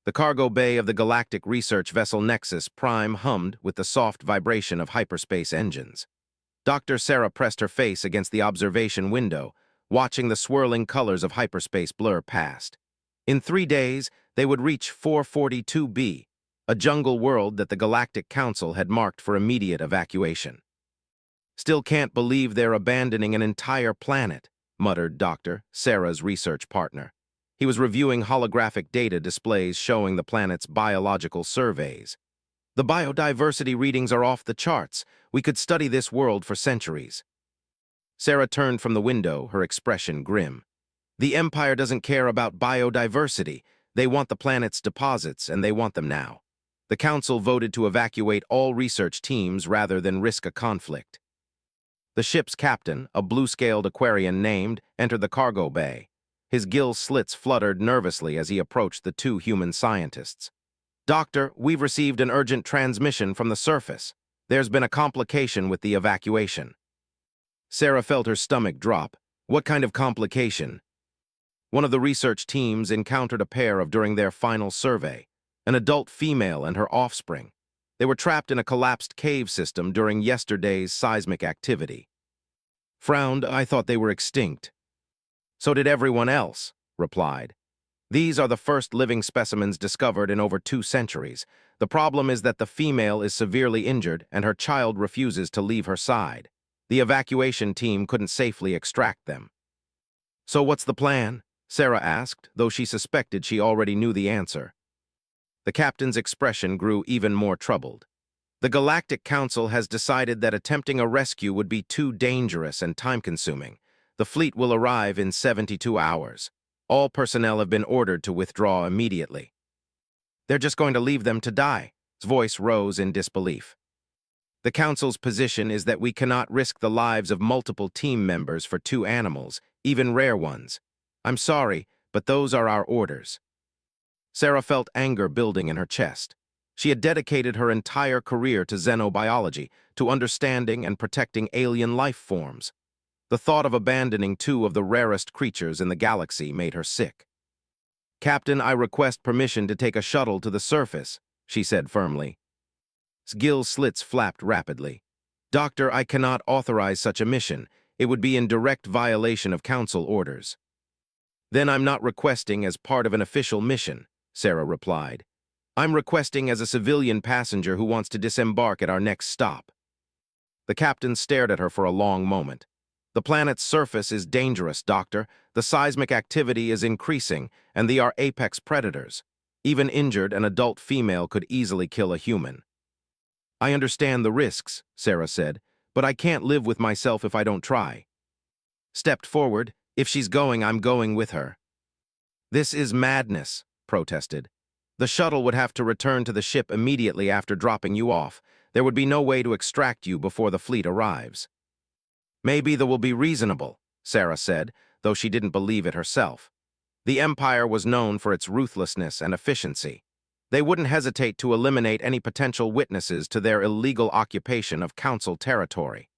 The cargo bay of the galactic research vessel Nexus Prime hummed with the soft vibration of hyperspace engines. Dr. Sarah pressed her face against the observation window, watching the swirling colors of hyperspace blur past. In 3 days, they would reach 442b, a jungle world that the Galactic Council had marked for immediate evacuation. "Still can't believe they're abandoning an entire planet," muttered Dr. Sarah's research partner. He was reviewing holographic data displays showing the planet's biological surveys. "The biodiversity readings are off the charts. We could study this world for centuries." Sarah turned from the window, her expression grim. "The Empire doesn't care about biodiversity. They want the planet's deposits, and they want them now." The Council voted to evacuate all research teams rather than risk a conflict. The ship's captain, a blue-scaled Aquarian named, entered the cargo bay. His gill slits fluttered nervously as he approached the 2 human scientists. "Doctor, we've received an urgent transmission from the surface. There's been a complication with the evacuation." Sarah felt her stomach drop. What kind of complication? One of the research teams encountered a pair during their final survey, an adult female and her offspring. They were trapped in a collapsed cave system during yesterday's seismic activity. Frowned, "I thought they were extinct." "So did everyone else," replied. "These are the first living specimens discovered in over 2 centuries. The problem is that the female is severely injured and her child refuses to leave her side. The evacuation team couldn't safely extract them." "So what's the plan?" Sarah asked, though she suspected she already knew the answer. The captain's expression grew even more troubled. "The Galactic Council has decided that attempting a rescue would be too dangerous and time-consuming. The fleet will arrive in 72 hours. All personnel have been ordered to withdraw immediately." "They're just going to leave them to die." His voice rose in disbelief. "The Council's position is that we cannot risk the lives of multiple team members for 2 animals, even rare ones. I'm sorry, but those are our orders." Sarah felt anger building in her chest. She had dedicated her entire career to xenobiology, to understanding and protecting alien life forms. The thought of abandoning 2 of the rarest creatures in the galaxy made her sick. "Captain, I request permission to take a shuttle to the surface," she said firmly. Gill slits flapped rapidly. "Doctor, I cannot authorize such a mission. It would be in direct violation of Council orders." "Then I'm not requesting as part of an official mission," Sarah replied. "I'm requesting as a civilian passenger who wants to disembark at our next stop." The captain stared at her for a long moment. "The planet's surface is dangerous, Doctor. The seismic activity is increasing, and they are apex predators. Even injured, an adult female could easily kill a human." "I understand the risks," Sarah said, "but I can't live with myself if I don't try." Stepped forward. "If she's going, I'm going with her." "This is madness," protested. "The shuttle would have to return to the ship immediately after dropping you off. There would be no way to extract you before the fleet arrives." "Maybe they will be reasonable," Sarah said, though she didn't believe it herself. The Empire was known for its ruthlessness and efficiency. They wouldn't hesitate to eliminate any potential witnesses to their illegal occupation of Council territory.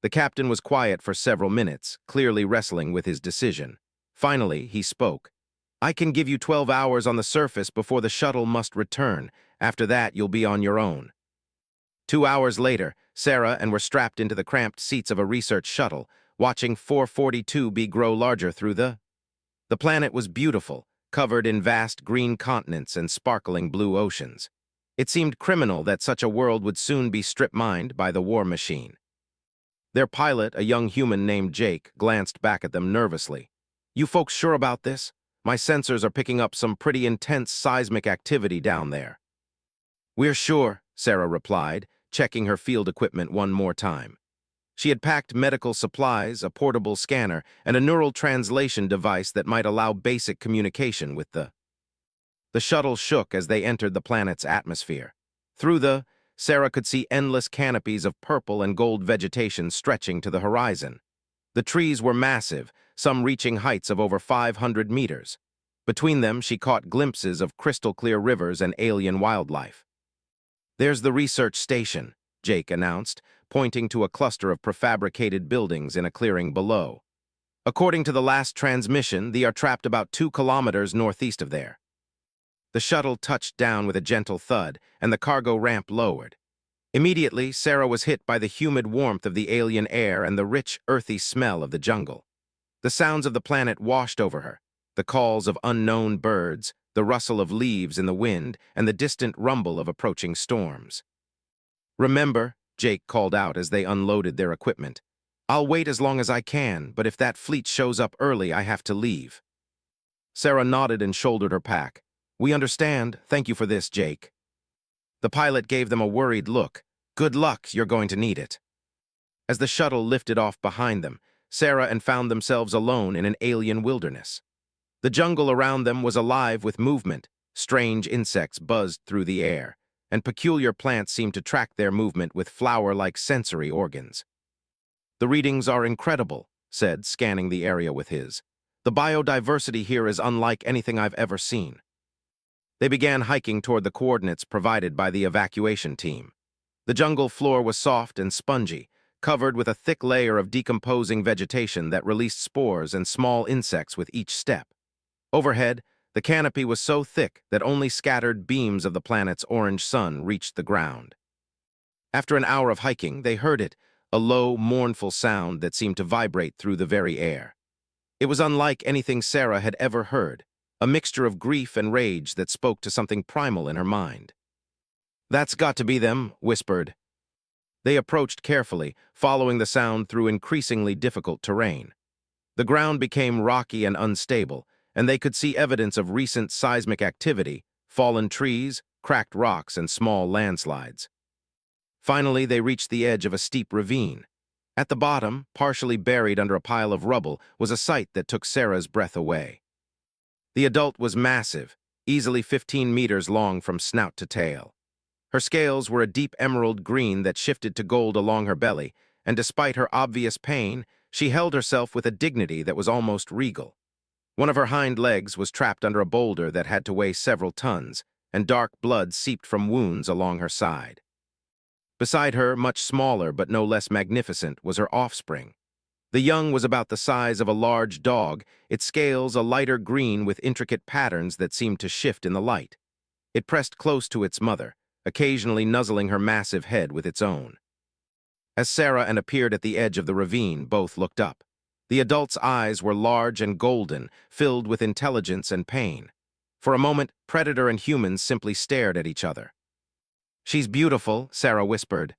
The captain was quiet for several minutes, clearly wrestling with his decision. Finally, he spoke. "I can give you 12 hours on the surface before the shuttle must return. After that, you'll be on your own." 2 hours later, Sarah and were strapped into the cramped seats of a research shuttle, watching 442b grow larger through the planet was beautiful, covered in vast green continents and sparkling blue oceans. It seemed criminal that such a world would soon be strip-mined by the war machine. Their pilot, a young human named Jake, glanced back at them nervously. "You folks sure about this? My sensors are picking up some pretty intense seismic activity down there." "We're sure," Sarah replied, checking her field equipment one more time. She had packed medical supplies, a portable scanner, and a neural translation device that might allow basic communication with the shuttle shook as they entered the planet's atmosphere. Through Sarah could see endless canopies of purple and gold vegetation stretching to the horizon. The trees were massive, some reaching heights of over 500 meters. Between them, she caught glimpses of crystal-clear rivers and alien wildlife. "There's the research station," Jake announced, pointing to a cluster of prefabricated buildings in a clearing below. "According to the last transmission, they are trapped about 2 kilometers northeast of there." The shuttle touched down with a gentle thud, and the cargo ramp lowered. Immediately, Sarah was hit by the humid warmth of the alien air and the rich, earthy smell of the jungle. The sounds of the planet washed over her, the calls of unknown birds, the rustle of leaves in the wind, and the distant rumble of approaching storms. "Remember," Jake called out as they unloaded their equipment, "I'll wait as long as I can, but if that fleet shows up early, I have to leave." Sarah nodded and shouldered her pack. "We understand. Thank you for this, Jake." The pilot gave them a worried look. "Good luck, you're going to need it." As the shuttle lifted off behind them, Sarah and found themselves alone in an alien wilderness. The jungle around them was alive with movement. Strange insects buzzed through the air, and peculiar plants seemed to track their movement with flower-like sensory organs. "The readings are incredible," said, scanning the area with his. "The biodiversity here is unlike anything I've ever seen." They began hiking toward the coordinates provided by the evacuation team. The jungle floor was soft and spongy, covered with a thick layer of decomposing vegetation that released spores and small insects with each step. Overhead, the canopy was so thick that only scattered beams of the planet's orange sun reached the ground. After an hour of hiking, they heard it, a low, mournful sound that seemed to vibrate through the very air. It was unlike anything Sarah had ever heard, a mixture of grief and rage that spoke to something primal in her mind. "That's got to be them," whispered. They approached carefully, following the sound through increasingly difficult terrain. The ground became rocky and unstable, and they could see evidence of recent seismic activity, fallen trees, cracked rocks, and small landslides. Finally, they reached the edge of a steep ravine. At the bottom, partially buried under a pile of rubble, was a sight that took Sarah's breath away. The adult was massive, easily 15 meters long from snout to tail. Her scales were a deep emerald green that shifted to gold along her belly, and despite her obvious pain, she held herself with a dignity that was almost regal. One of her hind legs was trapped under a boulder that had to weigh several tons, and dark blood seeped from wounds along her side. Beside her, much smaller but no less magnificent, was her offspring. The young was about the size of a large dog, its scales a lighter green with intricate patterns that seemed to shift in the light. It pressed close to its mother, occasionally nuzzling her massive head with its own. As Sarah and appeared at the edge of the ravine, both looked up. The adult's eyes were large and golden, filled with intelligence and pain. For a moment, predator and humans simply stared at each other. "She's beautiful," Sarah whispered.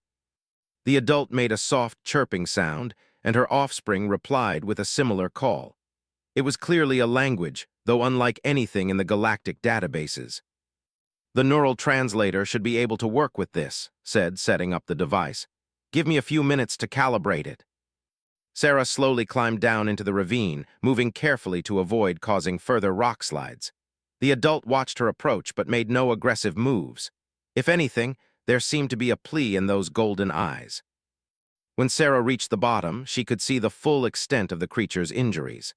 The adult made a soft chirping sound, and her offspring replied with a similar call. It was clearly a language, though unlike anything in the galactic databases. "The neural translator should be able to work with this," said, setting up the device. "Give me a few minutes to calibrate it." Sarah slowly climbed down into the ravine, moving carefully to avoid causing further rock slides. The adult watched her approach but made no aggressive moves. If anything, there seemed to be a plea in those golden eyes. When Sarah reached the bottom, she could see the full extent of the creature's injuries.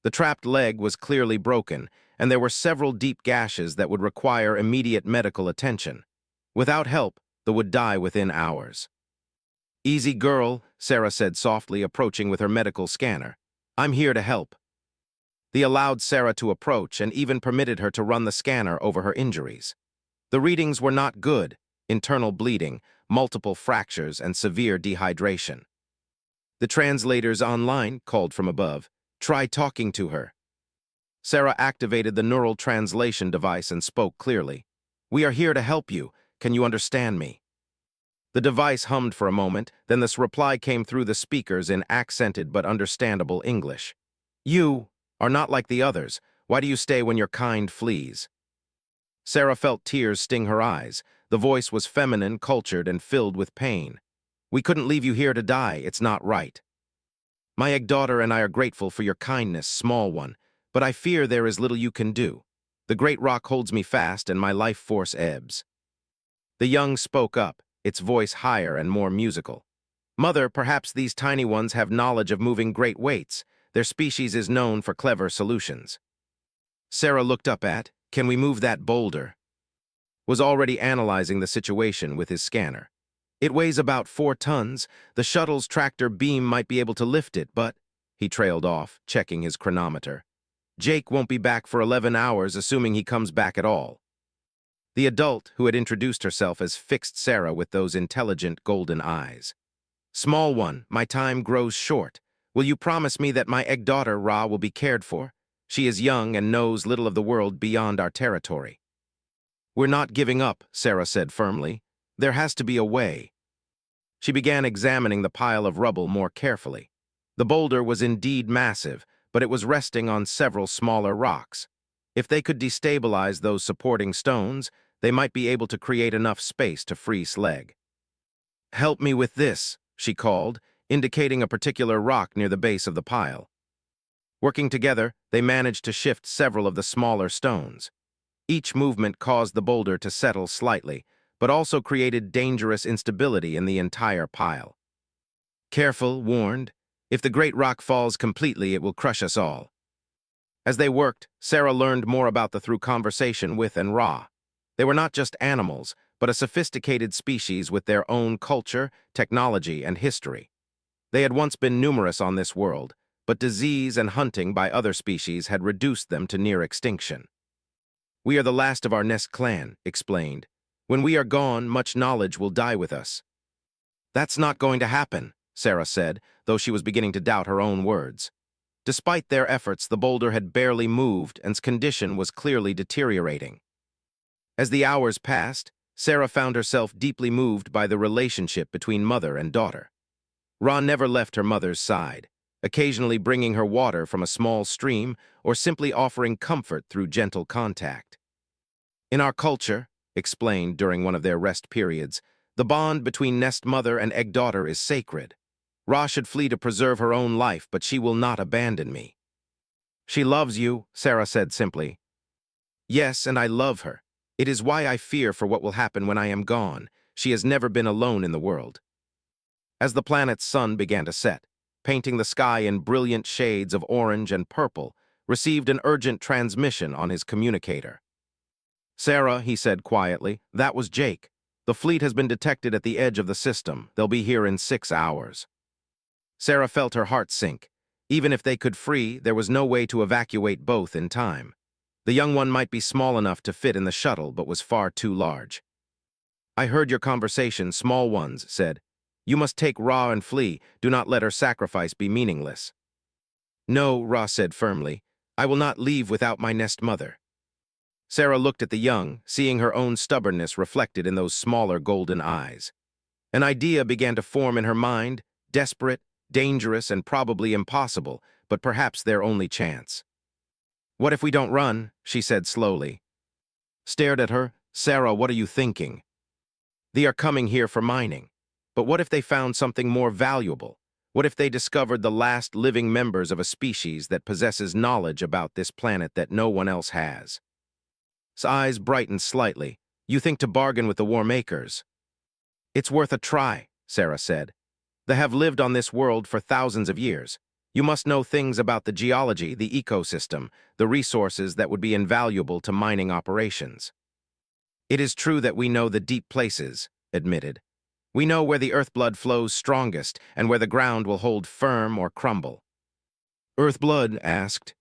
The trapped leg was clearly broken, and there were several deep gashes that would require immediate medical attention. Without help, the would die within hours. "Easy girl," Sarah said softly, approaching with her medical scanner. "I'm here to help." They allowed Sarah to approach and even permitted her to run the scanner over her injuries. The readings were not good: internal bleeding, multiple fractures, and severe dehydration. "The translators online," called from above. "Try talking to her." Sarah activated the neural translation device and spoke clearly. "We are here to help you. Can you understand me?" The device hummed for a moment, then this reply came through the speakers in accented but understandable English. "You are not like the others. Why do you stay when your kind flees?" Sarah felt tears sting her eyes. The voice was feminine, cultured, and filled with pain. "We couldn't leave you here to die. It's not right. My egg daughter and I are grateful for your kindness, small one, but I fear there is little you can do. The great rock holds me fast and my life force ebbs." The young spoke up, its voice higher and more musical. "Mother, perhaps these tiny ones have knowledge of moving great weights. Their species is known for clever solutions." Sarah looked up at, "Can we move that boulder?" Was already analyzing the situation with his scanner. "It weighs about 4 tons. The shuttle's tractor beam might be able to lift it, but—" He trailed off, checking his chronometer. "Jake won't be back for 11 hours, assuming he comes back at all." the adult who had introduced herself as fixed Sarah with those intelligent golden eyes. "Small one, my time grows short. Will you promise me that my egg daughter, Ra, will be cared for? She is young and knows little of the world beyond our territory." "We're not giving up," Sarah said firmly. "There has to be a way." She began examining the pile of rubble more carefully. The boulder was indeed massive, but it was resting on several smaller rocks. If they could destabilize those supporting stones, they might be able to create enough space to free Slag. "Help me with this," she called, indicating a particular rock near the base of the pile. Working together, they managed to shift several of the smaller stones. Each movement caused the boulder to settle slightly, but also created dangerous instability in the entire pile. "Careful," warned. "If the great rock falls completely, it will crush us all." As they worked, Sarah learned more about the through conversation with and Ra. They were not just animals, but a sophisticated species with their own culture, technology, and history. They had once been numerous on this world, but disease and hunting by other species had reduced them to near extinction. "We are the last of our Nest clan," explained. "When we are gone, much knowledge will die with us." "That's not going to happen," Sarah said, though she was beginning to doubt her own words. Despite their efforts, the boulder had barely moved and its condition was clearly deteriorating. As the hours passed, Sarah found herself deeply moved by the relationship between mother and daughter. Ra never left her mother's side, occasionally bringing her water from a small stream or simply offering comfort through gentle contact. "In our culture," explained during one of their rest periods, "the bond between nest mother and egg daughter is sacred. Ra should flee to preserve her own life, but she will not abandon me." "She loves you," Sarah said simply. "Yes, and I love her. It is why I fear for what will happen when I am gone. She has never been alone in the world." As the planet's sun began to set, painting the sky in brilliant shades of orange and purple, received an urgent transmission on his communicator. "Sarah," he said quietly, "that was Jake. The fleet has been detected at the edge of the system. They'll be here in 6 hours." Sarah felt her heart sink. Even if they could free, there was no way to evacuate both in time. The young one might be small enough to fit in the shuttle, but was far too large. "I heard your conversation," Small Ones said. "You must take Ra and flee. Do not let her sacrifice be meaningless." "No," Ra said firmly. "I will not leave without my nest mother." Sarah looked at the young, seeing her own stubbornness reflected in those smaller golden eyes. An idea began to form in her mind, desperate, dangerous, and probably impossible, but perhaps their only chance. "What if we don't run?" she said slowly. Stared at her. "Sarah, what are you thinking?" "They are coming here for mining. But what if they found something more valuable? What if they discovered the last living members of a species that possesses knowledge about this planet that no one else has?" His eyes brightened slightly. "You think to bargain with the war makers?" "It's worth a try," Sarah said. "They have lived on this world for thousands of years. You must know things about the geology, the ecosystem, the resources that would be invaluable to mining operations." "It is true that we know the deep places," admitted. "We know where the earthblood flows strongest and where the ground will hold firm or crumble." "Earthblood?" asked.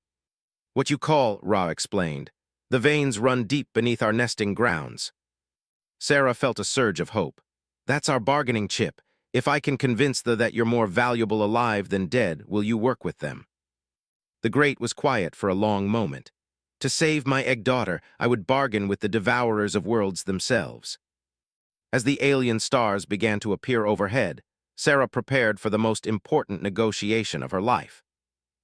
"What you call," Ra explained. "The veins run deep beneath our nesting grounds." Sarah felt a surge of hope. "That's our bargaining chip. If I can convince them that you're more valuable alive than dead, will you work with them?" The Great was quiet for a long moment. "To save my egg daughter, I would bargain with the devourers of worlds themselves." As the alien stars began to appear overhead, Sarah prepared for the most important negotiation of her life.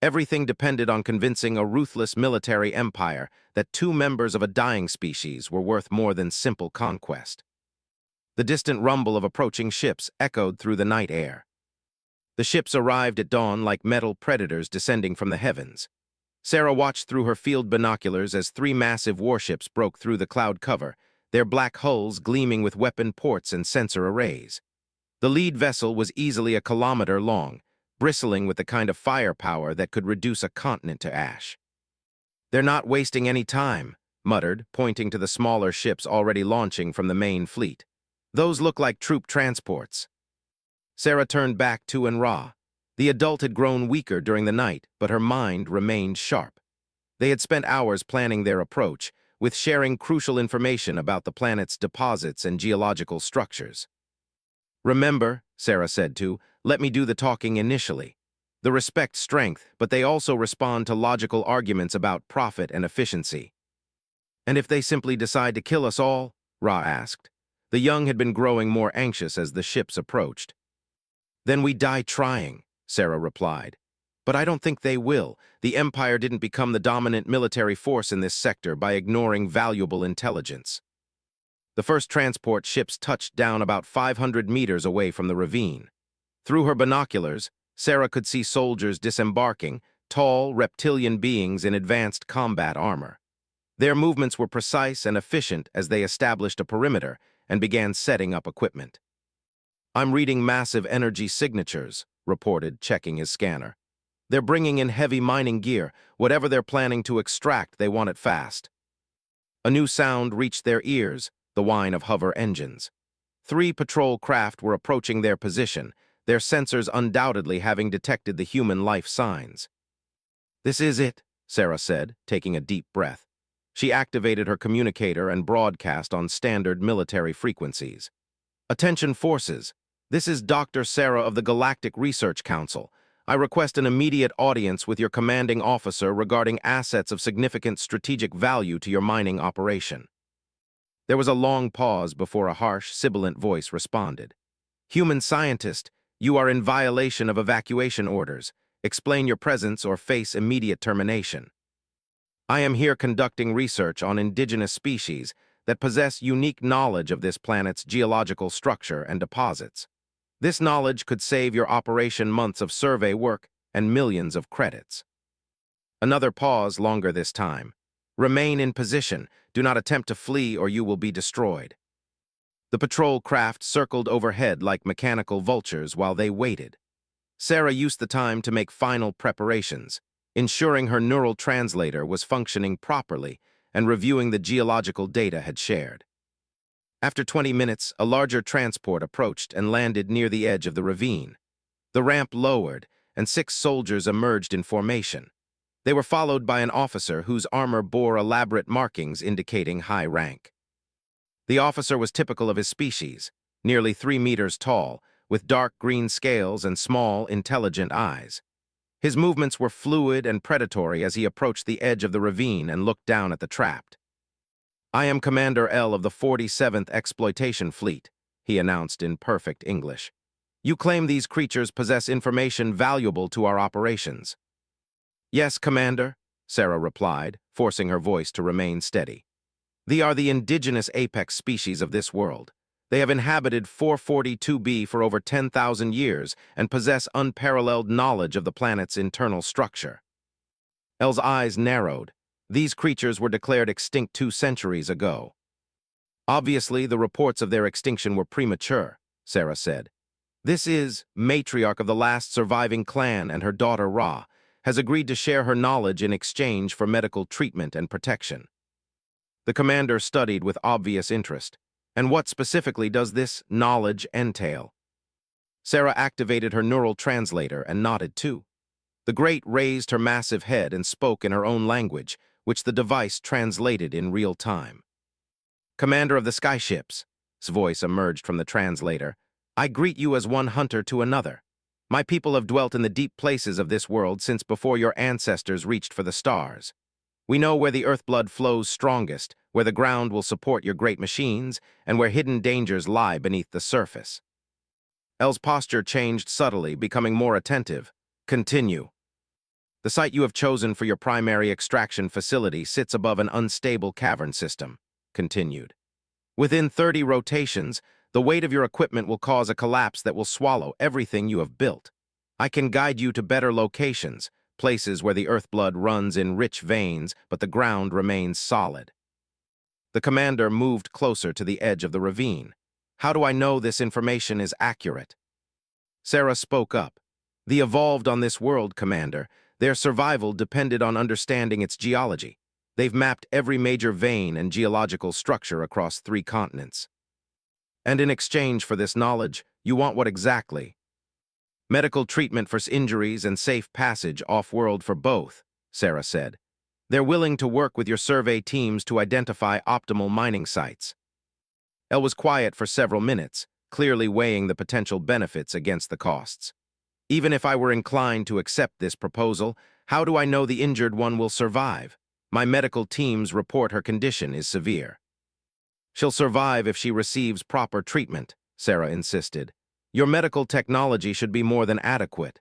Everything depended on convincing a ruthless military empire that 2 members of a dying species were worth more than simple conquest. The distant rumble of approaching ships echoed through the night air. The ships arrived at dawn like metal predators descending from the heavens. Sarah watched through her field binoculars as 3 massive warships broke through the cloud cover, their black hulls gleaming with weapon ports and sensor arrays. The lead vessel was easily a kilometer long, bristling with the kind of firepower that could reduce a continent to ash. "They're not wasting any time," muttered, pointing to the smaller ships already launching from the main fleet. "Those look like troop transports." Sarah turned back to Ra. The adult had grown weaker during the night, but her mind remained sharp. They had spent hours planning their approach, with sharing crucial information about the planet's deposits and geological structures. "Remember," Sarah said to, "let me do the talking initially. The respect strength, but they also respond to logical arguments about profit and efficiency." "And if they simply decide to kill us all?" Ra asked. The young had been growing more anxious as the ships approached. "Then we die trying," Sarah replied. "But I don't think they will. The Empire didn't become the dominant military force in this sector by ignoring valuable intelligence." The first transport ships touched down about 500 meters away from the ravine. Through her binoculars, Sarah could see soldiers disembarking, tall, reptilian beings in advanced combat armor. Their movements were precise and efficient as they established a perimeter and began setting up equipment. "I'm reading massive energy signatures," reported, checking his scanner. "They're bringing in heavy mining gear. Whatever they're planning to extract, they want it fast." A new sound reached their ears, the whine of hover engines. 3 patrol craft were approaching their position, their sensors undoubtedly having detected the human life signs. "This is it," Sarah said, taking a deep breath. She activated her communicator and broadcast on standard military frequencies. "Attention forces. This is Dr. Sarah of the Galactic Research Council. I request an immediate audience with your commanding officer regarding assets of significant strategic value to your mining operation." There was a long pause before a harsh, sibilant voice responded. "Human scientist, you are in violation of evacuation orders. Explain your presence or face immediate termination." "I am here conducting research on indigenous species that possess unique knowledge of this planet's geological structure and deposits. This knowledge could save your operation months of survey work and millions of credits." Another pause, longer this time. "Remain in position. Do not attempt to flee or you will be destroyed." The patrol craft circled overhead like mechanical vultures while they waited. Sarah used the time to make final preparations, ensuring her neural translator was functioning properly and reviewing the geological data had shared. After 20 minutes, a larger transport approached and landed near the edge of the ravine. The ramp lowered, and 6 soldiers emerged in formation. They were followed by an officer whose armor bore elaborate markings indicating high rank. The officer was typical of his species, nearly 3 meters tall, with dark green scales and small, intelligent eyes. His movements were fluid and predatory as he approached the edge of the ravine and looked down at the trapped. "I am Commander L of the 47th Exploitation Fleet," he announced in perfect English. "You claim these creatures possess information valuable to our operations." "Yes, Commander," Sarah replied, forcing her voice to remain steady. "They are the indigenous apex species of this world. They have inhabited 442b for over 10,000 years and possess unparalleled knowledge of the planet's internal structure." El's eyes narrowed. These creatures were declared extinct 2 centuries ago. "Obviously, the reports of their extinction were premature," Sarah said. "This is matriarch of the last surviving clan and her daughter Ra, has agreed to share her knowledge in exchange for medical treatment and protection." The commander studied with obvious interest. "And what specifically does this knowledge entail?" Sarah activated her neural translator and nodded too. The Great raised her massive head and spoke in her own language, which the device translated in real time. "Commander of the skyships," his voice emerged from the translator, "I greet you as one hunter to another. My people have dwelt in the deep places of this world since before your ancestors reached for the stars. We know where the earthblood flows strongest, where the ground will support your great machines, and where hidden dangers lie beneath the surface." El's posture changed subtly, becoming more attentive. "Continue." "The site you have chosen for your primary extraction facility sits above an unstable cavern system," continued. "Within 30 rotations, the weight of your equipment will cause a collapse that will swallow everything you have built. I can guide you to better locations, places where the earthblood runs in rich veins, but the ground remains solid." The commander moved closer to the edge of the ravine. "How do I know this information is accurate?" Sarah spoke up. "The evolved on this world, Commander. Their survival depended on understanding its geology. They've mapped every major vein and geological structure across 3 continents. And in exchange for this knowledge, you want what exactly?" "Medical treatment for injuries and safe passage off-world for both," Sarah said. They're willing to work with your survey teams to identify optimal mining sites. Elle was quiet for several minutes, clearly weighing the potential benefits against the costs. Even if I were inclined to accept this proposal, how do I know the injured one will survive? My medical teams report her condition is severe. She'll survive if she receives proper treatment, Sarah insisted. Your medical technology should be more than adequate.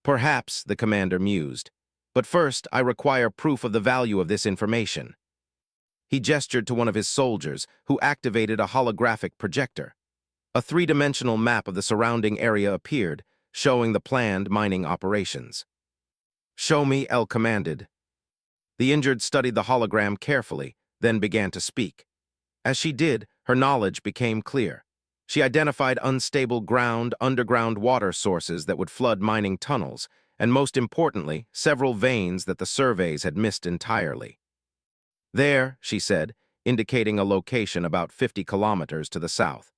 Perhaps, the commander mused. But first, I require proof of the value of this information. He gestured to one of his soldiers, who activated a holographic projector. A three-dimensional map of the surrounding area appeared, showing the planned mining operations. Show me, Elle commanded. The injured studied the hologram carefully, then began to speak. As she did, her knowledge became clear. She identified unstable ground, underground water sources that would flood mining tunnels, and most importantly, several veins that the surveys had missed entirely. There, she said, indicating a location about 50 kilometers to the south.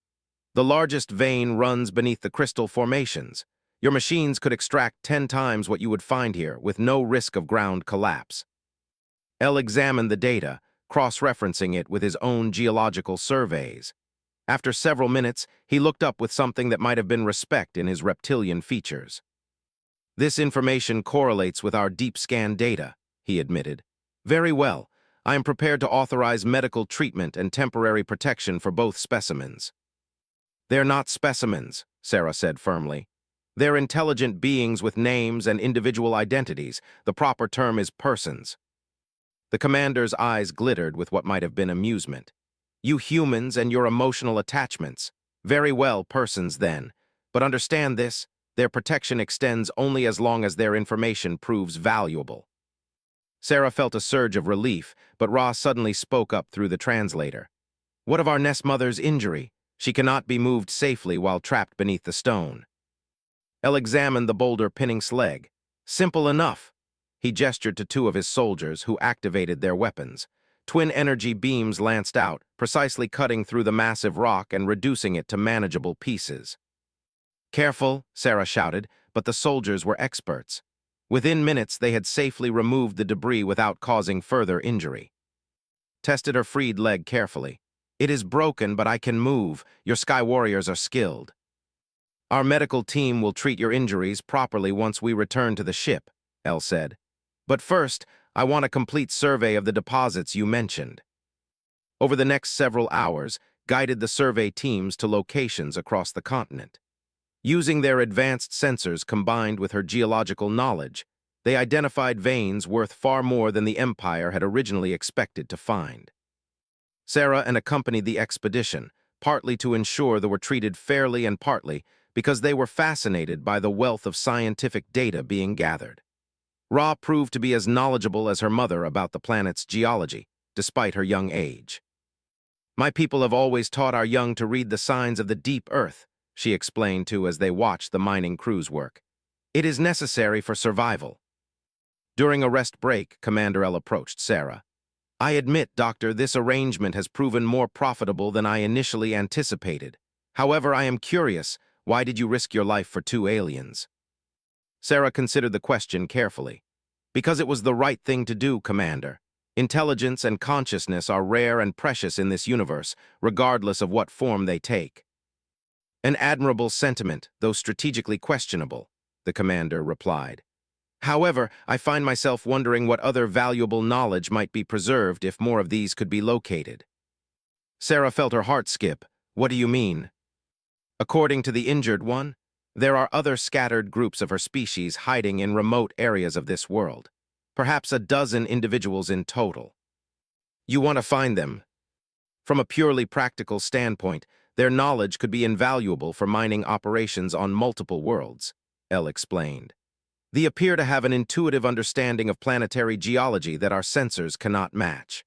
The largest vein runs beneath the crystal formations. Your machines could extract 10 times what you would find here with no risk of ground collapse. Elle examined the data, cross-referencing it with his own geological surveys. After several minutes, he looked up with something that might have been respect in his reptilian features. This information correlates with our deep scan data, he admitted. Very well. I am prepared to authorize medical treatment and temporary protection for both specimens. They're not specimens, Sarah said firmly. They're intelligent beings with names and individual identities. The proper term is persons. The commander's eyes glittered with what might have been amusement. You humans and your emotional attachments. Very well, persons then. But understand this, their protection extends only as long as their information proves valuable. Sarah felt a surge of relief, but Ra suddenly spoke up through the translator. What of our nest mother's injury? She cannot be moved safely while trapped beneath the stone. Elle examined the boulder Pinning's leg. Simple enough. He gestured to two of his soldiers who activated their weapons. Twin energy beams lanced out, precisely cutting through the massive rock and reducing it to manageable pieces. Careful, Sarah shouted, but the soldiers were experts. Within minutes, they had safely removed the debris without causing further injury. Tested her freed leg carefully. It is broken, but I can move. Your Sky Warriors are skilled. Our medical team will treat your injuries properly once we return to the ship, Elle said. But first, I want a complete survey of the deposits you mentioned. Over the next several hours, guided the survey teams to locations across the continent. Using their advanced sensors combined with her geological knowledge, they identified veins worth far more than the Empire had originally expected to find. Sarah accompanied the expedition, partly to ensure they were treated fairly and partly because they were fascinated by the wealth of scientific data being gathered. Ra proved to be as knowledgeable as her mother about the planet's geology, despite her young age. My people have always taught our young to read the signs of the deep earth, she explained to as they watched the mining crews work. It is necessary for survival. During a rest break, Commander L approached Sarah. I admit, Doctor, this arrangement has proven more profitable than I initially anticipated. However, I am curious, why did you risk your life for 2 aliens? Sarah considered the question carefully. Because it was the right thing to do, Commander. Intelligence and consciousness are rare and precious in this universe, regardless of what form they take. An admirable sentiment, though strategically questionable, the commander replied. However, I find myself wondering what other valuable knowledge might be preserved if more of these could be located. Sarah felt her heart skip. What do you mean? According to the injured one, there are other scattered groups of her species hiding in remote areas of this world. Perhaps a dozen individuals in total. You want to find them. From a purely practical standpoint, their knowledge could be invaluable for mining operations on multiple worlds, Elle explained. They appear to have an intuitive understanding of planetary geology that our sensors cannot match.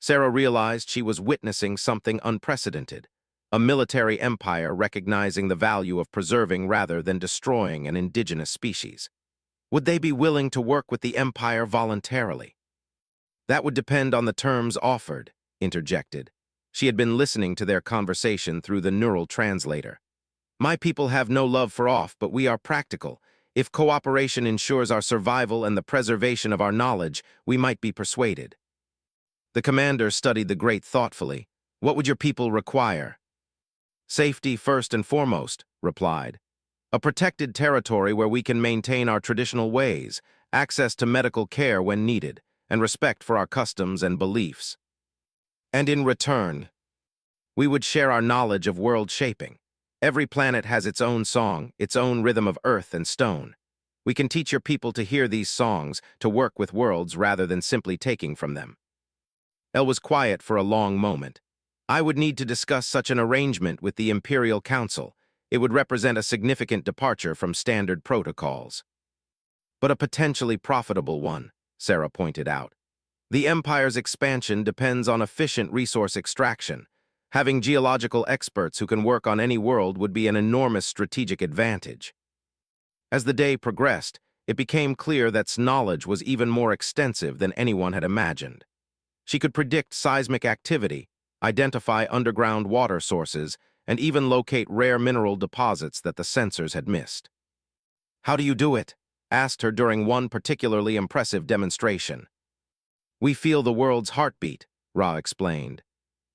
Sarah realized she was witnessing something unprecedented, a military empire recognizing the value of preserving rather than destroying an indigenous species. Would they be willing to work with the empire voluntarily? That would depend on the terms offered, interjected. She had been listening to their conversation through the neural translator. My people have no love for off, but we are practical. If cooperation ensures our survival and the preservation of our knowledge, we might be persuaded. The commander studied the grate thoughtfully. What would your people require? Safety first and foremost, replied. A protected territory where we can maintain our traditional ways, access to medical care when needed, and respect for our customs and beliefs. And in return, we would share our knowledge of world shaping. Every planet has its own song, its own rhythm of earth and stone. We can teach your people to hear these songs, to work with worlds rather than simply taking from them. El was quiet for a long moment. I would need to discuss such an arrangement with the Imperial Council. It would represent a significant departure from standard protocols. But a potentially profitable one, Sarah pointed out. The Empire's expansion depends on efficient resource extraction. Having geological experts who can work on any world would be an enormous strategic advantage. As the day progressed, it became clear that knowledge was even more extensive than anyone had imagined. She could predict seismic activity, identify underground water sources, and even locate rare mineral deposits that the sensors had missed. "How do you do it?" asked her during one particularly impressive demonstration. "We feel the world's heartbeat," Ra explained.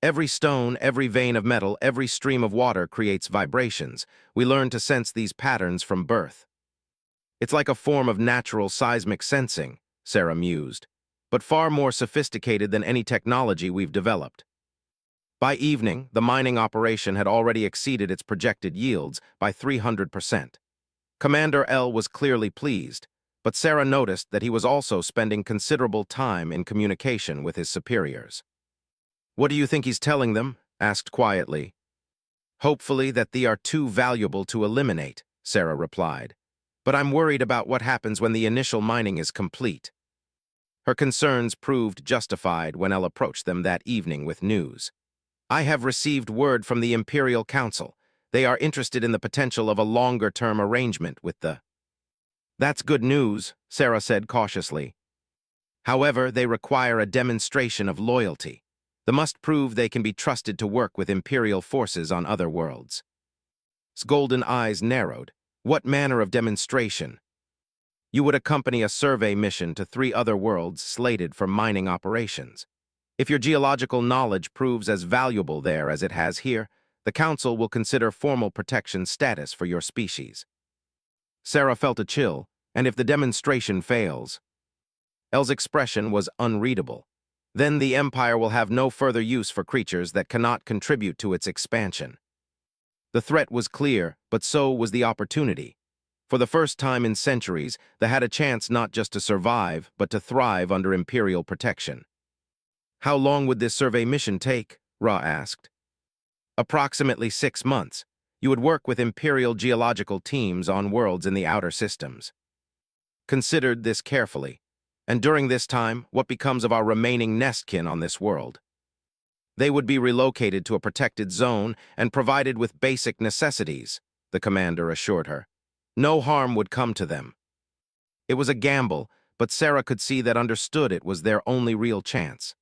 "Every stone, every vein of metal, every stream of water creates vibrations. We learn to sense these patterns from birth." "It's like a form of natural seismic sensing," Sarah mused, "but far more sophisticated than any technology we've developed." By evening, the mining operation had already exceeded its projected yields by 300%. Commander L was clearly pleased, but Sarah noticed that he was also spending considerable time in communication with his superiors. "What do you think he's telling them?" asked quietly. "Hopefully that they are too valuable to eliminate," Sarah replied. "But I'm worried about what happens when the initial mining is complete." Her concerns proved justified when Elle approached them that evening with news. "I have received word from the Imperial Council. They are interested in the potential of a longer-term arrangement with the—" "That's good news," Sarah said cautiously. "However, they require a demonstration of loyalty. They must prove they can be trusted to work with Imperial forces on other worlds." His golden eyes narrowed. "What manner of demonstration?" "You would accompany a survey mission to 3 other worlds slated for mining operations. If your geological knowledge proves as valuable there as it has here, the Council will consider formal protection status for your species." Sarah felt a chill, and if the demonstration fails... Elle's expression was unreadable. Then the Empire will have no further use for creatures that cannot contribute to its expansion. The threat was clear, but so was the opportunity. For the first time in centuries, they had a chance not just to survive, but to thrive under Imperial protection. "How long would this survey mission take?" Ra asked. "Approximately 6 months. You would work with Imperial geological teams on worlds in the outer systems." Considered this carefully. "And during this time, what becomes of our remaining nestkin on this world?" "They would be relocated to a protected zone and provided with basic necessities," the commander assured her. "No harm would come to them." It was a gamble, but Sarah could see that understood it was their only real chance.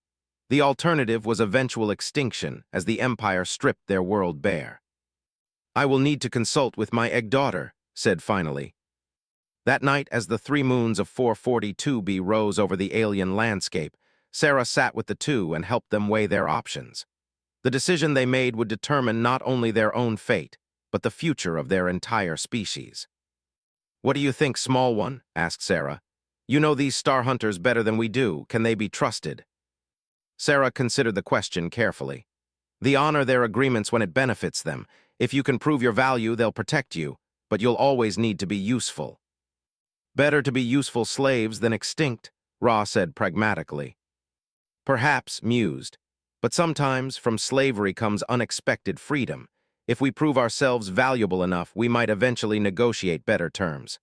The alternative was eventual extinction as the Empire stripped their world bare. "I will need to consult with my egg daughter," said finally. That night, as the 3 moons of 442b rose over the alien landscape, Sarah sat with the two and helped them weigh their options. The decision they made would determine not only their own fate, but the future of their entire species. "What do you think, small one?" asked Sarah. "You know these star hunters better than we do. Can they be trusted?" Sarah considered the question carefully. "They honor their agreements when it benefits them. If you can prove your value, they'll protect you, but you'll always need to be useful." "Better to be useful slaves than extinct," Ra said pragmatically. Perhaps mused, but sometimes from slavery comes unexpected freedom. If we prove ourselves valuable enough, we might eventually negotiate better terms.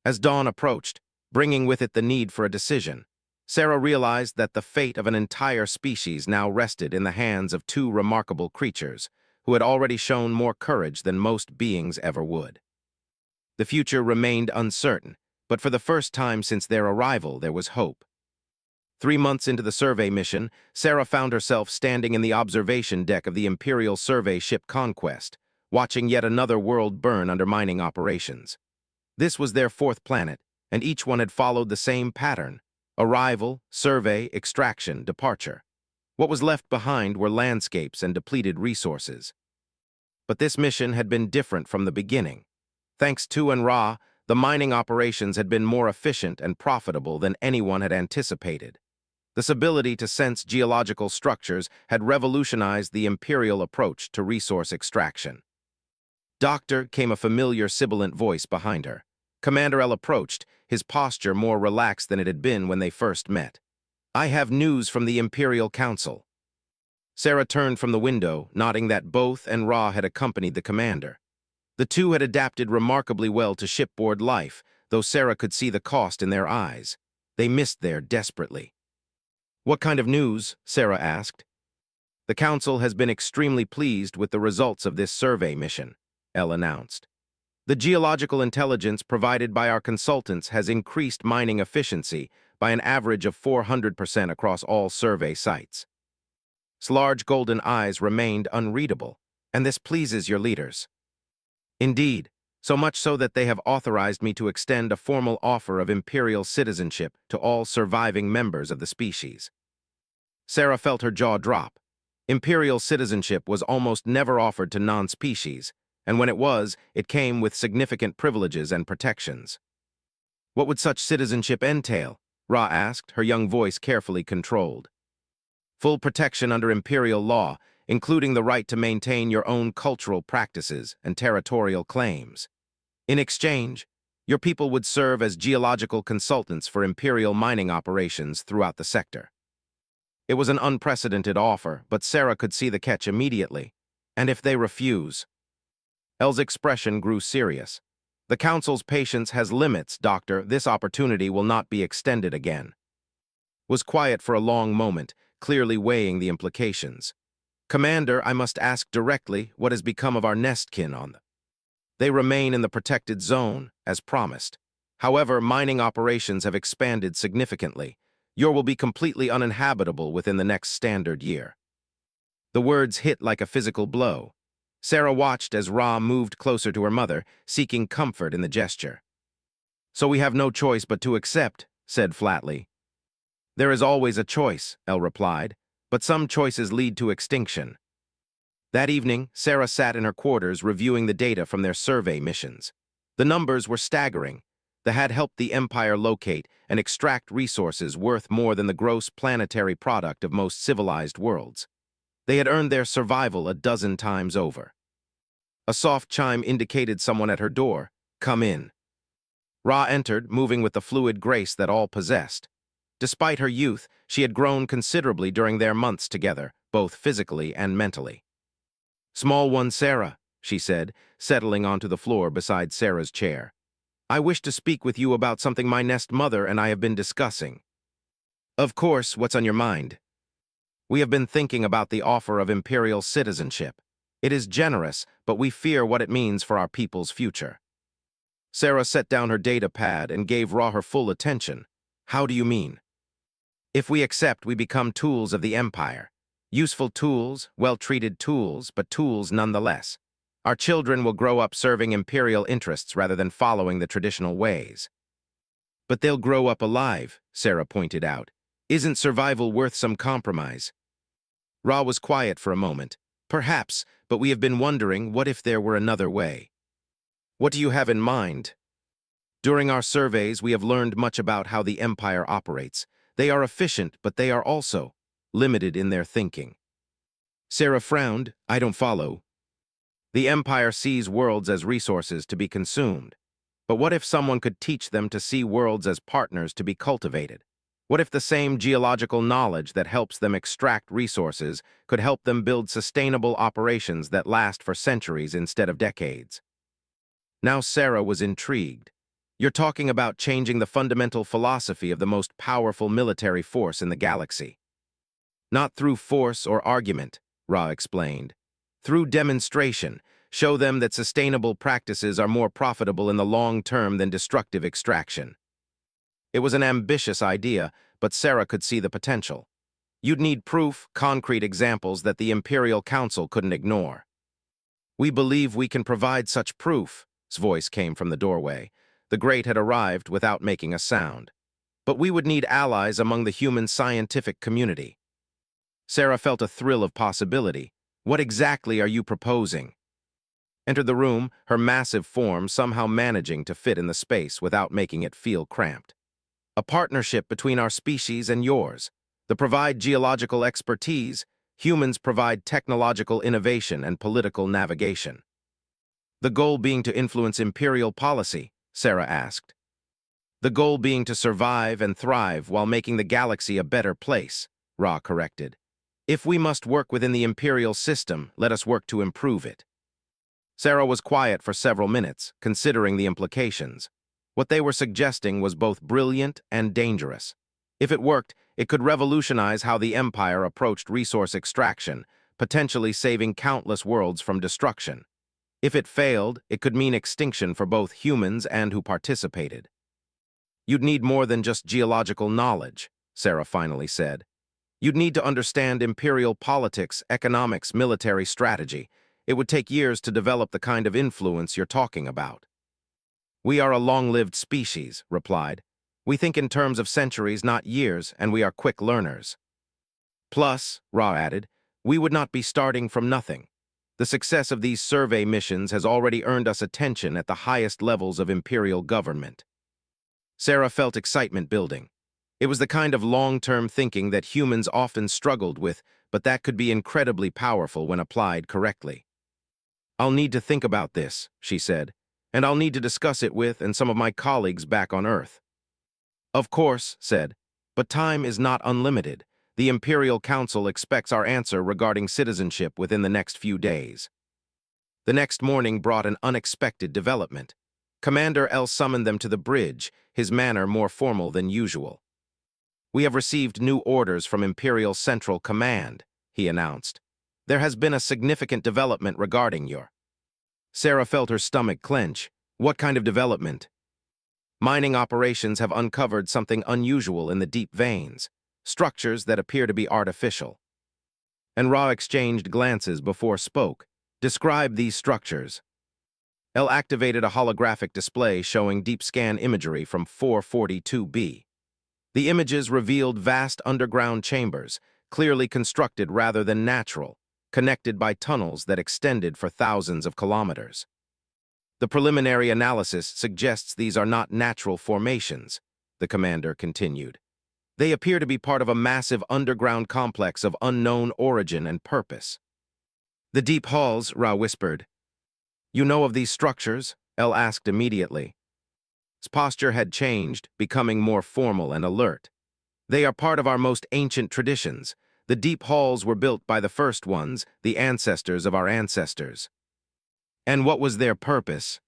As dawn approached, bringing with it the need for a decision, Sarah realized that the fate of an entire species now rested in the hands of 2 remarkable creatures who had already shown more courage than most beings ever would. The future remained uncertain, but for the first time since their arrival, there was hope. 3 months into the survey mission, Sarah found herself standing in the observation deck of the Imperial survey ship Conquest, watching yet another world burn under mining operations. This was their fourth planet, and each one had followed the same pattern: arrival, survey, extraction, departure. What was left behind were landscapes and depleted resources. But this mission had been different from the beginning. Thanks to and Ra, the mining operations had been more efficient and profitable than anyone had anticipated. This ability to sense geological structures had revolutionized the Imperial approach to resource extraction. "Doctor," came a familiar sibilant voice behind her. Commander L approached, his posture more relaxed than it had been when they first met. "I have news from the Imperial Council." Sarah turned from the window, nodding that both and Ra had accompanied the commander. The two had adapted remarkably well to shipboard life, though Sarah could see the cost in their eyes. They missed there desperately. "What kind of news?" Sarah asked. "The Council has been extremely pleased with the results of this survey mission," Elle announced. "The geological intelligence provided by our consultants has increased mining efficiency by an average of 400% across all survey sites." His large golden eyes remained unreadable. "And this pleases your leaders?" "Indeed, so much so that they have authorized me to extend a formal offer of imperial citizenship to all surviving members of the species." Sarah felt her jaw drop. Imperial citizenship was almost never offered to non-species, and when it was, it came with significant privileges and protections. "What would such citizenship entail?" Ra asked, her young voice carefully controlled. "Full protection under imperial law, including the right to maintain your own cultural practices and territorial claims. In exchange, your people would serve as geological consultants for imperial mining operations throughout the sector." It was an unprecedented offer, but Sarah could see the catch immediately. "And if they refuse?" Elle's expression grew serious. "The Council's patience has limits, Doctor. This opportunity will not be extended again." Was quiet for a long moment, clearly weighing the implications. "Commander, I must ask directly what has become of our nestkin on them." "They remain in the protected zone, as promised. However, mining operations have expanded significantly. Your will be completely uninhabitable within the next standard year." The words hit like a physical blow. Sarah watched as Ra moved closer to her mother, seeking comfort in the gesture. "So we have no choice but to accept," said flatly. "There is always a choice," Elle replied, "but some choices lead to extinction." That evening, Sarah sat in her quarters reviewing the data from their survey missions. The numbers were staggering. They had helped the Empire locate and extract resources worth more than the gross planetary product of most civilized worlds. They had earned their survival a dozen times over. A soft chime indicated someone at her door. "Come in." Ra entered, moving with the fluid grace that all possessed. Despite her youth, she had grown considerably during their months together, both physically and mentally. "Small one, Sarah," she said, settling onto the floor beside Sarah's chair. "I wish to speak with you about something my nest mother and I have been discussing." "Of course, what's on your mind?" "We have been thinking about the offer of imperial citizenship. It is generous, but we fear what it means for our people's future." Sarah set down her data pad and gave Ra her full attention. "How do you mean?" "If we accept, we become tools of the Empire. Useful tools, well-treated tools, but tools nonetheless. Our children will grow up serving imperial interests rather than following the traditional ways." "But they'll grow up alive," Sarah pointed out. "Isn't survival worth some compromise?" Ra was quiet for a moment. "Perhaps, but we have been wondering, what if there were another way?" "What do you have in mind?" "During our surveys, we have learned much about how the Empire operates. They are efficient, but they are also limited in their thinking." Sarah frowned. "I don't follow." "The Empire sees worlds as resources to be consumed. But what if someone could teach them to see worlds as partners to be cultivated? What if the same geological knowledge that helps them extract resources could help them build sustainable operations that last for centuries instead of decades?" Now Sarah was intrigued. "You're talking about changing the fundamental philosophy of the most powerful military force in the galaxy." "Not through force or argument," Ra explained. "Through demonstration. Show them that sustainable practices are more profitable in the long term than destructive extraction." It was an ambitious idea, but Sarah could see the potential. "You'd need proof, concrete examples that the Imperial Council couldn't ignore." "We believe we can provide such proof," his voice came from the doorway. The Great had arrived without making a sound. But we would need allies among the human scientific community. Sarah felt a thrill of possibility. What exactly are you proposing? Entered the room, her massive form somehow managing to fit in the space without making it feel cramped. A partnership between our species and yours. They provide geological expertise, humans provide technological innovation and political navigation. The goal being to influence imperial policy, Sarah asked. The goal being to survive and thrive while making the galaxy a better place, Ra corrected. If we must work within the imperial system, let us work to improve it. Sarah was quiet for several minutes, considering the implications. What they were suggesting was both brilliant and dangerous. If it worked, it could revolutionize how the Empire approached resource extraction, potentially saving countless worlds from destruction. If it failed, it could mean extinction for both humans and who participated. You'd need more than just geological knowledge, Sarah finally said. You'd need to understand imperial politics, economics, military strategy. It would take years to develop the kind of influence you're talking about. We are a long-lived species, replied. We think in terms of centuries, not years, and we are quick learners. Plus, Ra added, we would not be starting from nothing. The success of these survey missions has already earned us attention at the highest levels of imperial government. Sarah felt excitement building. It was the kind of long-term thinking that humans often struggled with, but that could be incredibly powerful when applied correctly. I'll need to think about this, she said, and I'll need to discuss it with and some of my colleagues back on Earth. Of course, said, but time is not unlimited. The Imperial Council expects our answer regarding citizenship within the next few days. The next morning brought an unexpected development. Commander L summoned them to the bridge, his manner more formal than usual. We have received new orders from Imperial Central Command, he announced. There has been a significant development regarding your... Sarah felt her stomach clench. What kind of development? Mining operations have uncovered something unusual in the deep veins, structures that appear to be artificial. And Ra exchanged glances before spoke. Describe these structures. L activated a holographic display showing deep scan imagery from 442B. The images revealed vast underground chambers, clearly constructed rather than natural, connected by tunnels that extended for thousands of kilometers. The preliminary analysis suggests these are not natural formations, the commander continued. They appear to be part of a massive underground complex of unknown origin and purpose. The deep halls, Ra whispered. You know of these structures? L asked immediately. His posture had changed, becoming more formal and alert. They are part of our most ancient traditions. The deep halls were built by the first ones, the ancestors of our ancestors. And what was their purpose?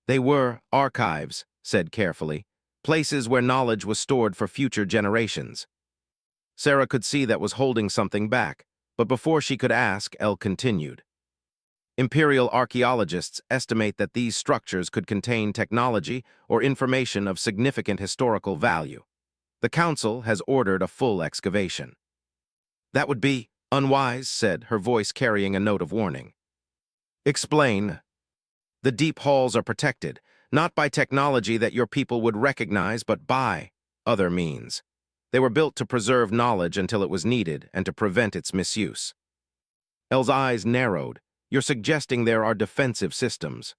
They were archives, said carefully, places where knowledge was stored for future generations. Sarah could see that was holding something back, but before she could ask, L continued. Imperial archaeologists estimate that these structures could contain technology or information of significant historical value. The Council has ordered a full excavation. That would be unwise, said, her voice carrying a note of warning. Explain. The deep halls are protected, not by technology that your people would recognize, but by other means. They were built to preserve knowledge until it was needed and to prevent its misuse. L's eyes narrowed. You're suggesting there are defensive systems.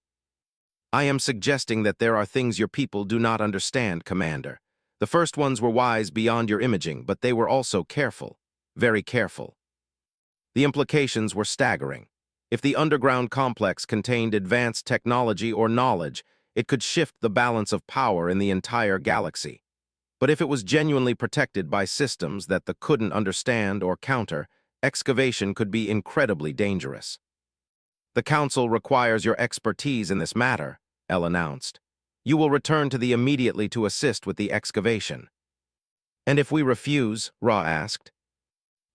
I am suggesting that there are things your people do not understand, Commander. The first ones were wise beyond your imaging, but they were also careful. Very careful. The implications were staggering. If the underground complex contained advanced technology or knowledge, it could shift the balance of power in the entire galaxy. But if it was genuinely protected by systems that they couldn't understand or counter, excavation could be incredibly dangerous. The Council requires your expertise in this matter, L announced. You will return to the immediately to assist with the excavation. And if we refuse, Ra asked.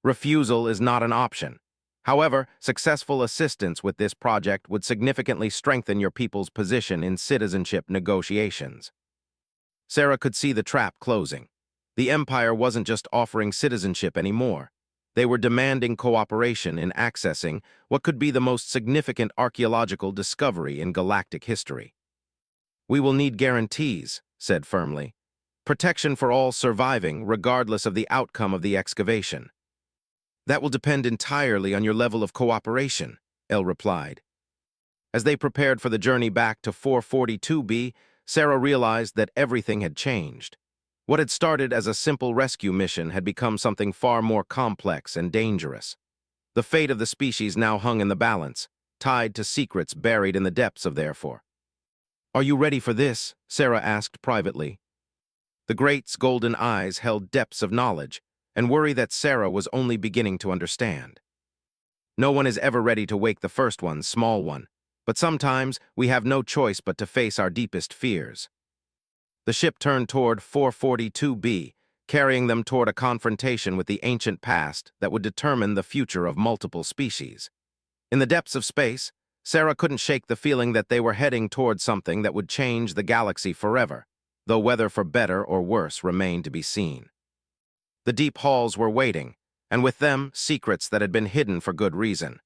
Refusal is not an option. However, successful assistance with this project would significantly strengthen your people's position in citizenship negotiations. Sarah could see the trap closing. The Empire wasn't just offering citizenship anymore. They were demanding cooperation in accessing what could be the most significant archaeological discovery in galactic history. We will need guarantees, said firmly. Protection for all surviving, regardless of the outcome of the excavation. That will depend entirely on your level of cooperation, El replied. As they prepared for the journey back to 442B, Sarah realized that everything had changed. What had started as a simple rescue mission had become something far more complex and dangerous. The fate of the species now hung in the balance, tied to secrets buried in the depths of therefore. Are you ready for this? Sarah asked privately. The Great's golden eyes held depths of knowledge, and worry that Sarah was only beginning to understand. No one is ever ready to wake the first one, small one, but sometimes we have no choice but to face our deepest fears. The ship turned toward 442B, carrying them toward a confrontation with the ancient past that would determine the future of multiple species. In the depths of space, Sarah couldn't shake the feeling that they were heading toward something that would change the galaxy forever, though whether for better or worse remained to be seen. The deep halls were waiting, and with them, secrets that had been hidden for good reason.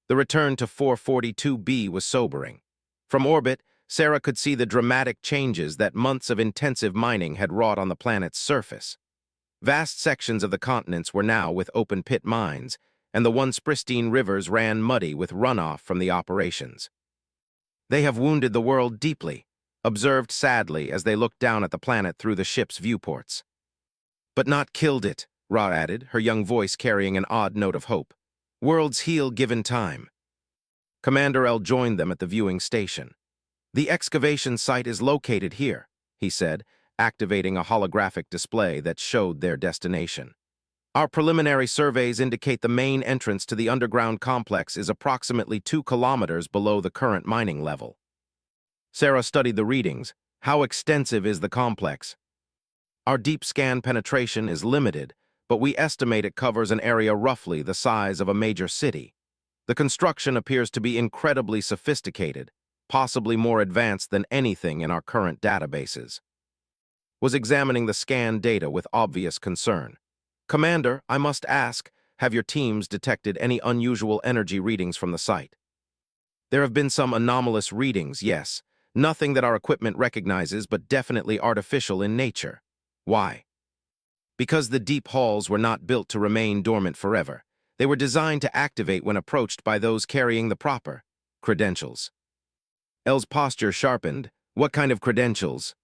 The return to 442B was sobering. From orbit, Sarah could see the dramatic changes that months of intensive mining had wrought on the planet's surface. Vast sections of the continents were now with open-pit mines, and the once pristine rivers ran muddy with runoff from the operations. They have wounded the world deeply, observed sadly as they looked down at the planet through the ship's viewports. But not killed it, Ra added, her young voice carrying an odd note of hope. Worlds heal given time. Commander L joined them at the viewing station. The excavation site is located here, he said, activating a holographic display that showed their destination. Our preliminary surveys indicate the main entrance to the underground complex is approximately 2 kilometers below the current mining level. Sarah studied the readings. How extensive is the complex? Our deep scan penetration is limited, but we estimate it covers an area roughly the size of a major city. The construction appears to be incredibly sophisticated, possibly more advanced than anything in our current databases. Was examining the scan data with obvious concern. Commander, I must ask, have your teams detected any unusual energy readings from the site? There have been some anomalous readings, yes. Nothing that our equipment recognizes, but definitely artificial in nature. Why? Because the deep halls were not built to remain dormant forever. They were designed to activate when approached by those carrying the proper credentials. El's posture sharpened. What kind of credentials?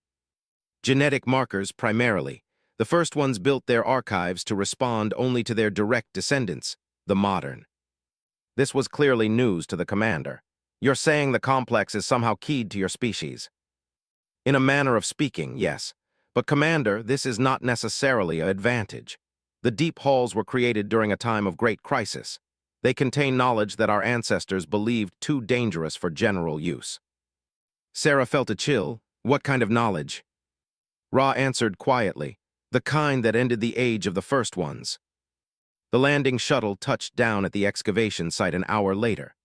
Genetic markers, primarily. The first ones built their archives to respond only to their direct descendants, the modern. This was clearly news to the commander. You're saying the complex is somehow keyed to your species? In a manner of speaking, yes. But Commander, this is not necessarily an advantage. The deep halls were created during a time of great crisis. They contain knowledge that our ancestors believed too dangerous for general use. Sarah felt a chill. What kind of knowledge? Ra answered quietly. The kind that ended the age of the first ones. The landing shuttle touched down at the excavation site an hour later.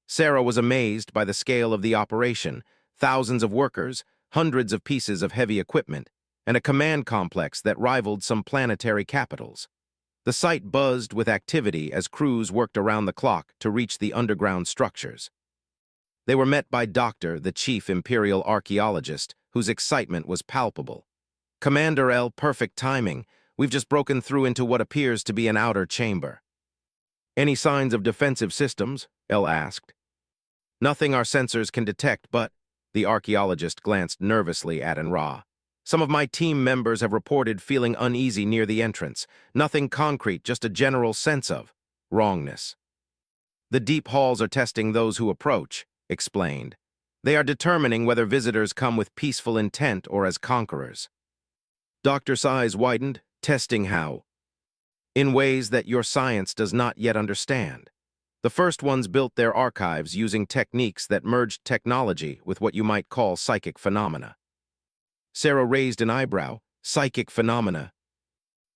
Sarah was amazed by the scale of the operation, thousands of workers, hundreds of pieces of heavy equipment, and a command complex that rivaled some planetary capitals. The site buzzed with activity as crews worked around the clock to reach the underground structures. They were met by Dr., the chief imperial archaeologist, whose excitement was palpable. Commander L, perfect timing. We've just broken through into what appears to be an outer chamber. Any signs of defensive systems? L asked. Nothing our sensors can detect, but, the archaeologist glanced nervously at Ra. Some of my team members have reported feeling uneasy near the entrance. Nothing concrete, just a general sense of wrongness. The deep halls are testing those who approach, explained. They are determining whether visitors come with peaceful intent or as conquerors. Doctor's eyes widened. Testing how? In ways that your science does not yet understand. The first ones built their archives using techniques that merged technology with what you might call psychic phenomena. Sarah raised an eyebrow. Psychic phenomena.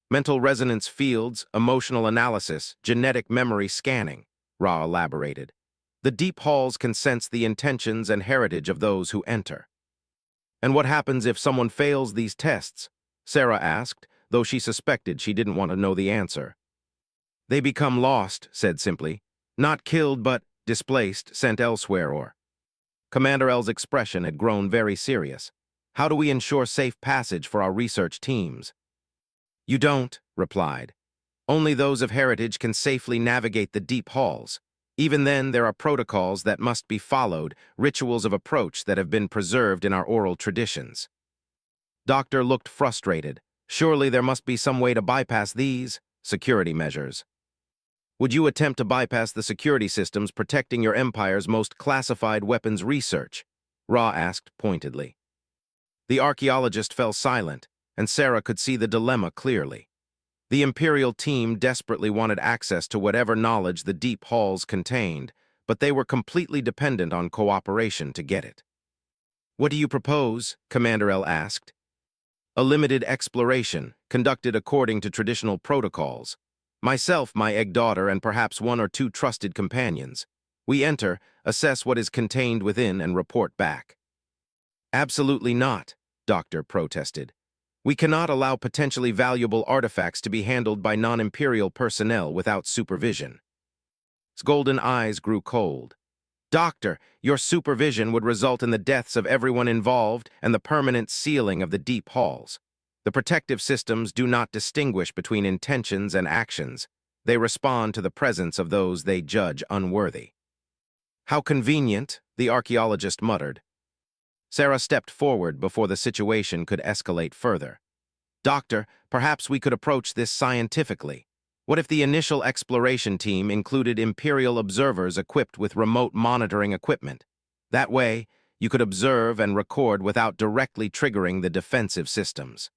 Mental resonance fields, emotional analysis, genetic memory scanning, Ra elaborated. The deep halls can sense the intentions and heritage of those who enter. And what happens if someone fails these tests? Sarah asked, though she suspected she didn't want to know the answer. They become lost, said simply. Not killed, but displaced, sent elsewhere or... Commander L's expression had grown very serious. "How do we ensure safe passage for our research teams?" "You don't," replied. "Only those of heritage can safely navigate the deep halls. Even then, there are protocols that must be followed, rituals of approach that have been preserved in our oral traditions." Doctor looked frustrated. "Surely there must be some way to bypass these security measures." "Would you attempt to bypass the security systems protecting your empire's most classified weapons research?" Ra asked pointedly. The archaeologist fell silent, and Sarah could see the dilemma clearly. The Imperial team desperately wanted access to whatever knowledge the deep halls contained, but they were completely dependent on cooperation to get it. "What do you propose?" Commander L asked. "A limited exploration, conducted according to traditional protocols. Myself, my egg daughter, and perhaps one or two trusted companions. We enter, assess what is contained within, and report back." "Absolutely not," Doctor protested. "We cannot allow potentially valuable artifacts to be handled by non-Imperial personnel without supervision." His golden eyes grew cold. "Doctor, your supervision would result in the deaths of everyone involved and the permanent sealing of the deep halls. The protective systems do not distinguish between intentions and actions. They respond to the presence of those they judge unworthy." "How convenient," the archaeologist muttered. Sarah stepped forward before the situation could escalate further. "Doctor, perhaps we could approach this scientifically. What if the initial exploration team included Imperial observers equipped with remote monitoring equipment? That way, you could observe and record without directly triggering the defensive systems."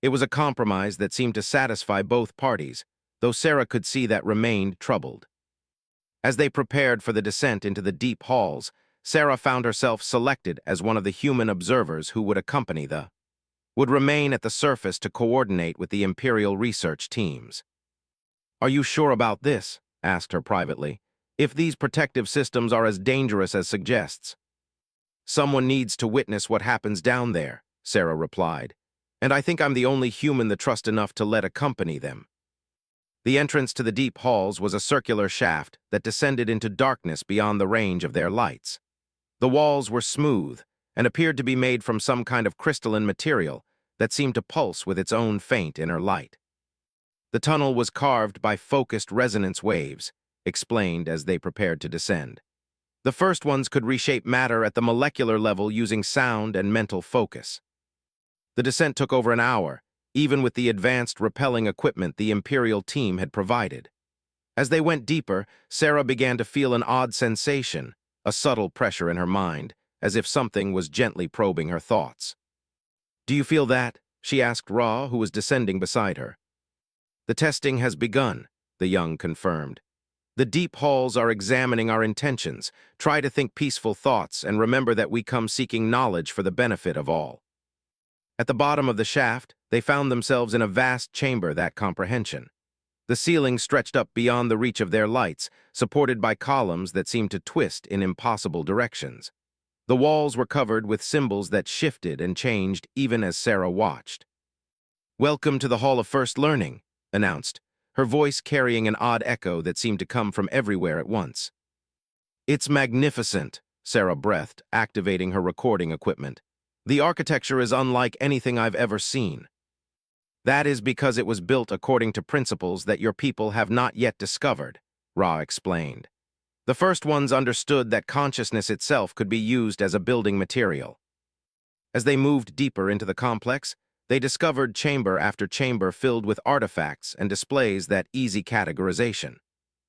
It was a compromise that seemed to satisfy both parties, though Sarah could see that remained troubled. As they prepared for the descent into the deep halls, Sarah found herself selected as one of the human observers who would would remain at the surface to coordinate with the Imperial research teams. "Are you sure about this?" asked her privately. "If these protective systems are as dangerous as suggests." "Someone needs to witness what happens down there," Sarah replied. "And I think I'm the only human they trust enough to let accompany them." The entrance to the deep halls was a circular shaft that descended into darkness beyond the range of their lights. The walls were smooth and appeared to be made from some kind of crystalline material that seemed to pulse with its own faint inner light. The tunnel was carved by focused resonance waves, explained as they prepared to descend. The first ones could reshape matter at the molecular level using sound and mental focus. The descent took over an hour, even with the advanced repelling equipment the Imperial team had provided. As they went deeper, Sarah began to feel an odd sensation, a subtle pressure in her mind, as if something was gently probing her thoughts. "Do you feel that?" she asked Ra, who was descending beside her. "The testing has begun," the young confirmed. "The deep halls are examining our intentions. Try to think peaceful thoughts and remember that we come seeking knowledge for the benefit of all." At the bottom of the shaft, they found themselves in a vast chamber that comprehension. The ceiling stretched up beyond the reach of their lights, supported by columns that seemed to twist in impossible directions. The walls were covered with symbols that shifted and changed even as Sarah watched. "Welcome to the Hall of First Learning," announced, her voice carrying an odd echo that seemed to come from everywhere at once. "It's magnificent," Sarah breathed, activating her recording equipment. "The architecture is unlike anything I've ever seen." "That is because it was built according to principles that your people have not yet discovered," Ra explained. "The first ones understood that consciousness itself could be used as a building material." As they moved deeper into the complex, they discovered chamber after chamber filled with artifacts and displays that easy categorization.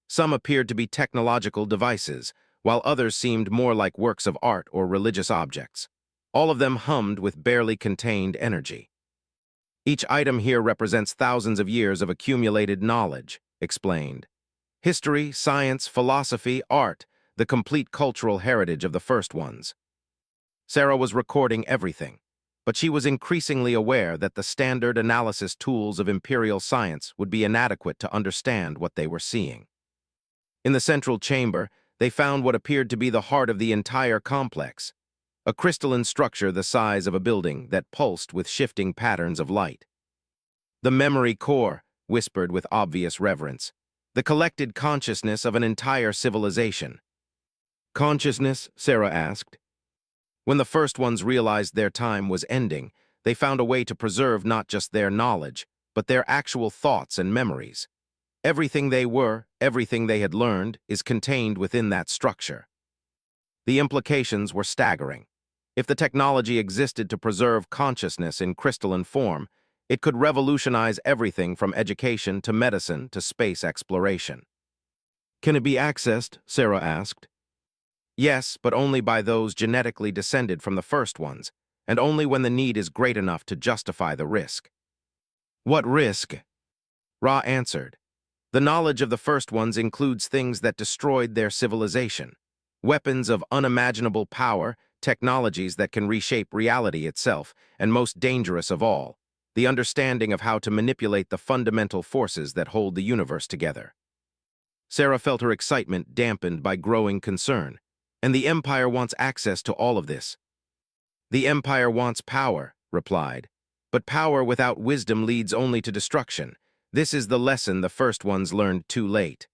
Some appeared to be technological devices, while others seemed more like works of art or religious objects. All of them hummed with barely contained energy. "Each item here represents thousands of years of accumulated knowledge," explained. "History, science, philosophy, art, the complete cultural heritage of the first ones." Sarah was recording everything, but she was increasingly aware that the standard analysis tools of Imperial science would be inadequate to understand what they were seeing. In the central chamber, they found what appeared to be the heart of the entire complex, a crystalline structure the size of a building that pulsed with shifting patterns of light. "The memory core," whispered with obvious reverence, "the collected consciousness of an entire civilization." Consciousness? Sarah asked. When the first ones realized their time was ending, they found a way to preserve not just their knowledge, but their actual thoughts and memories. Everything they were, everything they had learned, is contained within that structure. The implications were staggering. If the technology existed to preserve consciousness in crystalline form, it could revolutionize everything from education to medicine to space exploration. Can it be accessed? Sarah asked. Yes, but only by those genetically descended from the first ones, and only when the need is great enough to justify the risk. What risk? Ra answered. The knowledge of the first ones includes things that destroyed their civilization, weapons of unimaginable power, technologies that can reshape reality itself, and most dangerous of all, the understanding of how to manipulate the fundamental forces that hold the universe together. Sarah felt her excitement dampened by growing concern. And the Empire wants access to all of this. The Empire wants power, replied. But power without wisdom leads only to destruction. This is the lesson the first ones learned too late.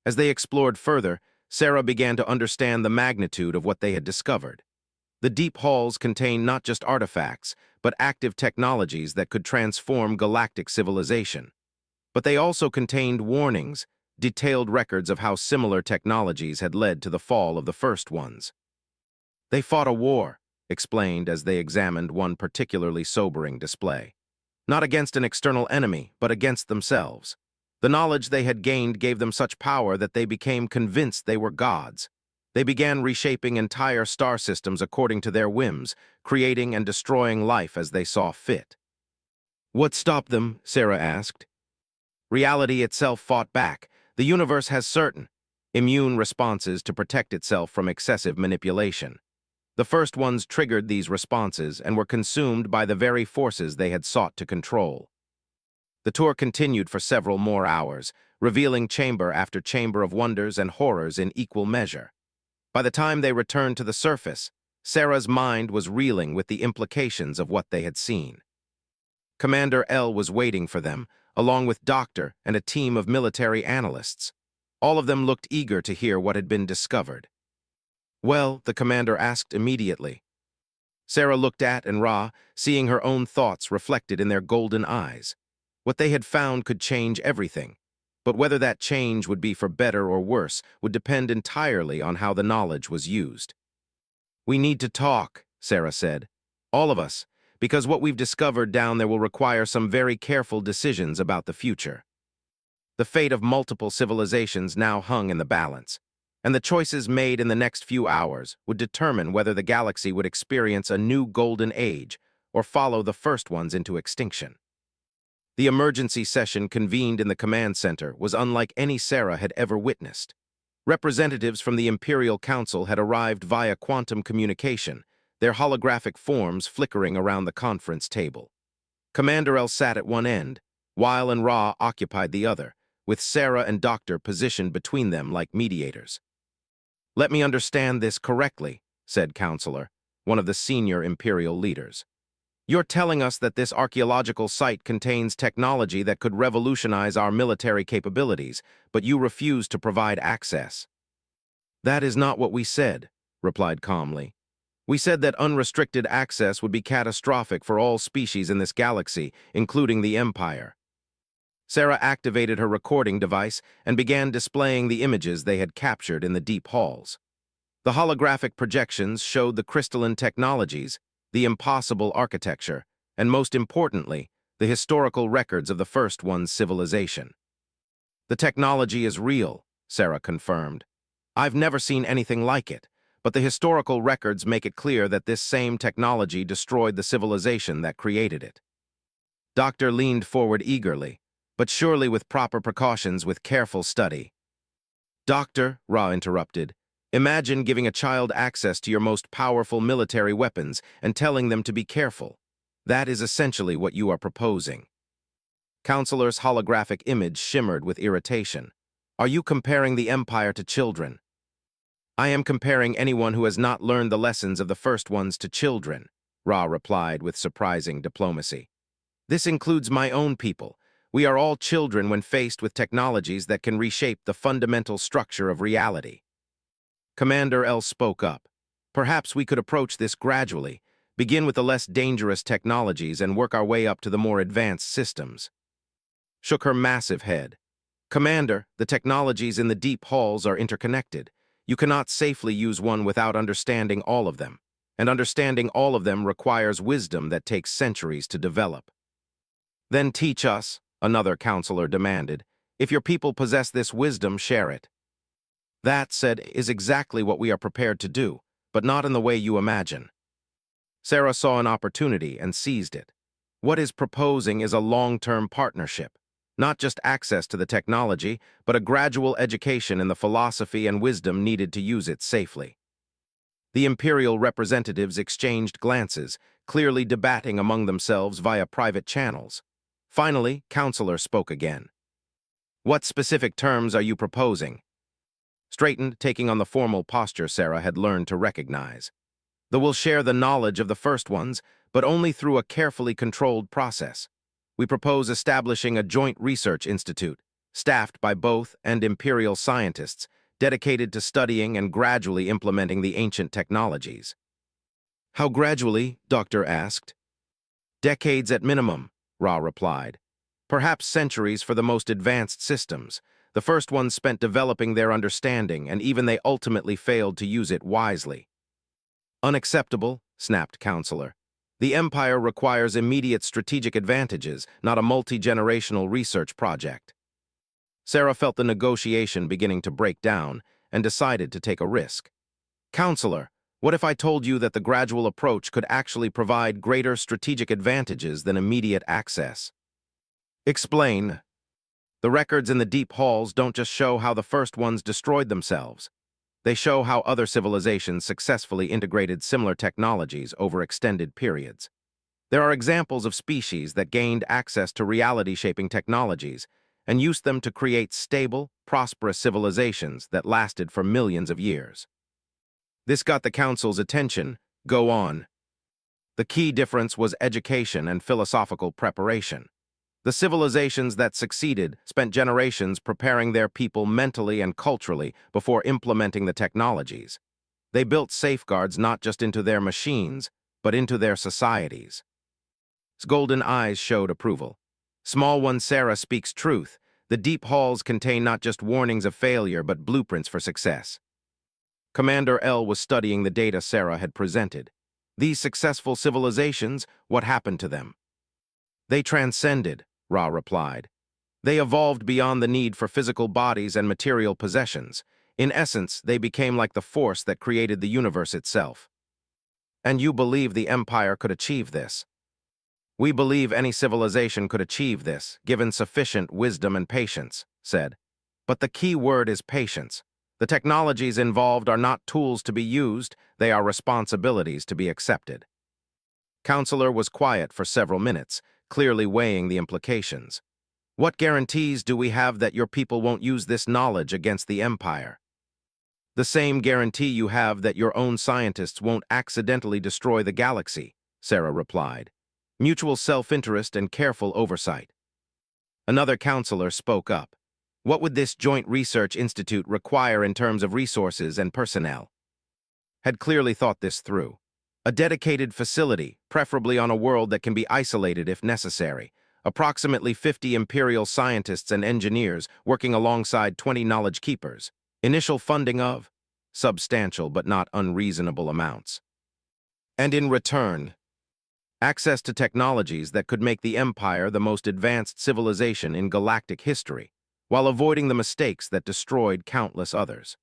As they explored further, Sarah began to understand the magnitude of what they had discovered. The deep halls contained not just artifacts, but active technologies that could transform galactic civilization. But they also contained warnings, detailed records of how similar technologies had led to the fall of the first ones. They fought a war, explained as they examined one particularly sobering display. Not against an external enemy, but against themselves. The knowledge they had gained gave them such power that they became convinced they were gods. They began reshaping entire star systems according to their whims, creating and destroying life as they saw fit. What stopped them? Sarah asked. Reality itself fought back. The universe has certain immune responses to protect itself from excessive manipulation. The first ones triggered these responses and were consumed by the very forces they had sought to control. The tour continued for several more hours, revealing chamber after chamber of wonders and horrors in equal measure. By the time they returned to the surface, Sarah's mind was reeling with the implications of what they had seen. Commander L was waiting for them, along with Doctor and a team of military analysts. All of them looked eager to hear what had been discovered. Well, the commander asked immediately. Sarah looked at and Ra, seeing her own thoughts reflected in their golden eyes. What they had found could change everything, but whether that change would be for better or worse would depend entirely on how the knowledge was used. We need to talk, Sarah said. All of us, because what we've discovered down there will require some very careful decisions about the future. The fate of multiple civilizations now hung in the balance, and the choices made in the next few hours would determine whether the galaxy would experience a new golden age or follow the first ones into extinction. The emergency session convened in the command center was unlike any Sarah had ever witnessed. Representatives from the Imperial Council had arrived via quantum communication, their holographic forms flickering around the conference table. Commander L sat at one end, while and Ra occupied the other, with Sarah and Doctor positioned between them like mediators. Let me understand this correctly, said Counselor, one of the senior Imperial leaders. You're telling us that this archaeological site contains technology that could revolutionize our military capabilities, but you refuse to provide access. That is not what we said, replied calmly. We said that unrestricted access would be catastrophic for all species in this galaxy, including the Empire. Sarah activated her recording device and began displaying the images they had captured in the deep halls. The holographic projections showed the crystalline technologies, the impossible architecture, and most importantly, the historical records of the first one's civilization. The technology is real, Sarah confirmed. I've never seen anything like it, but the historical records make it clear that this same technology destroyed the civilization that created it. Doctor leaned forward eagerly, but surely with proper precautions, with careful study. Doctor, Ra interrupted, imagine giving a child access to your most powerful military weapons and telling them to be careful. That is essentially what you are proposing. Counselor's holographic image shimmered with irritation. Are you comparing the Empire to children? I am comparing anyone who has not learned the lessons of the first ones to children, Ra replied with surprising diplomacy. This includes my own people. We are all children when faced with technologies that can reshape the fundamental structure of reality. Commander L spoke up. Perhaps we could approach this gradually, begin with the less dangerous technologies and work our way up to the more advanced systems. Shook her massive head. Commander, the technologies in the deep halls are interconnected. You cannot safely use one without understanding all of them. And understanding all of them requires wisdom that takes centuries to develop. Then teach us, another counselor demanded. If your people possess this wisdom, share it. That, said, is exactly what we are prepared to do, but not in the way you imagine. Sarah saw an opportunity and seized it. What is proposing is a long-term partnership, not just access to the technology, but a gradual education in the philosophy and wisdom needed to use it safely. The Imperial representatives exchanged glances, clearly debating among themselves via private channels. Finally, Counselor spoke again. What specific terms are you proposing? Straightened, taking on the formal posture Sarah had learned to recognize. They will share the knowledge of the first ones, but only through a carefully controlled process. We propose establishing a joint research institute, staffed by both and Imperial scientists, dedicated to studying and gradually implementing the ancient technologies. How gradually? Doctor asked. Decades at minimum, Ra replied. Perhaps centuries for the most advanced systems. The first ones spent developing their understanding, and even they ultimately failed to use it wisely. Unacceptable, snapped Counselor. The Empire requires immediate strategic advantages, not a multi-generational research project. Sarah felt the negotiation beginning to break down and decided to take a risk. Counselor, what if I told you that the gradual approach could actually provide greater strategic advantages than immediate access? Explain. The records in the deep halls don't just show how the first ones destroyed themselves. They show how other civilizations successfully integrated similar technologies over extended periods. There are examples of species that gained access to reality-shaping technologies and used them to create stable, prosperous civilizations that lasted for millions of years. This got the Council's attention. Go on. The key difference was education and philosophical preparation. The civilizations that succeeded spent generations preparing their people mentally and culturally before implementing the technologies. They built safeguards not just into their machines, but into their societies. His golden eyes showed approval. Small one Sarah speaks truth. The deep halls contain not just warnings of failure, but blueprints for success. Commander L was studying the data Sarah had presented. These successful civilizations, what happened to them? They transcended, Ra replied. They evolved beyond the need for physical bodies and material possessions. In essence, they became like the force that created the universe itself. And you believe the Empire could achieve this? We believe any civilization could achieve this, given sufficient wisdom and patience, said. But the key word is patience. The technologies involved are not tools to be used, they are responsibilities to be accepted. Counselor was quiet for several minutes, clearly weighing the implications. What guarantees do we have that your people won't use this knowledge against the Empire? The same guarantee you have that your own scientists won't accidentally destroy the galaxy, Sarah replied. Mutual self-interest and careful oversight. Another counselor spoke up. What would this joint research institute require in terms of resources and personnel? Had clearly thought this through. A dedicated facility, preferably on a world that can be isolated if necessary. Approximately 50 Imperial scientists and engineers working alongside 20 knowledge keepers. Initial funding of substantial but not unreasonable amounts. And in return, access to technologies that could make the Empire the most advanced civilization in galactic history, while avoiding the mistakes that destroyed countless others.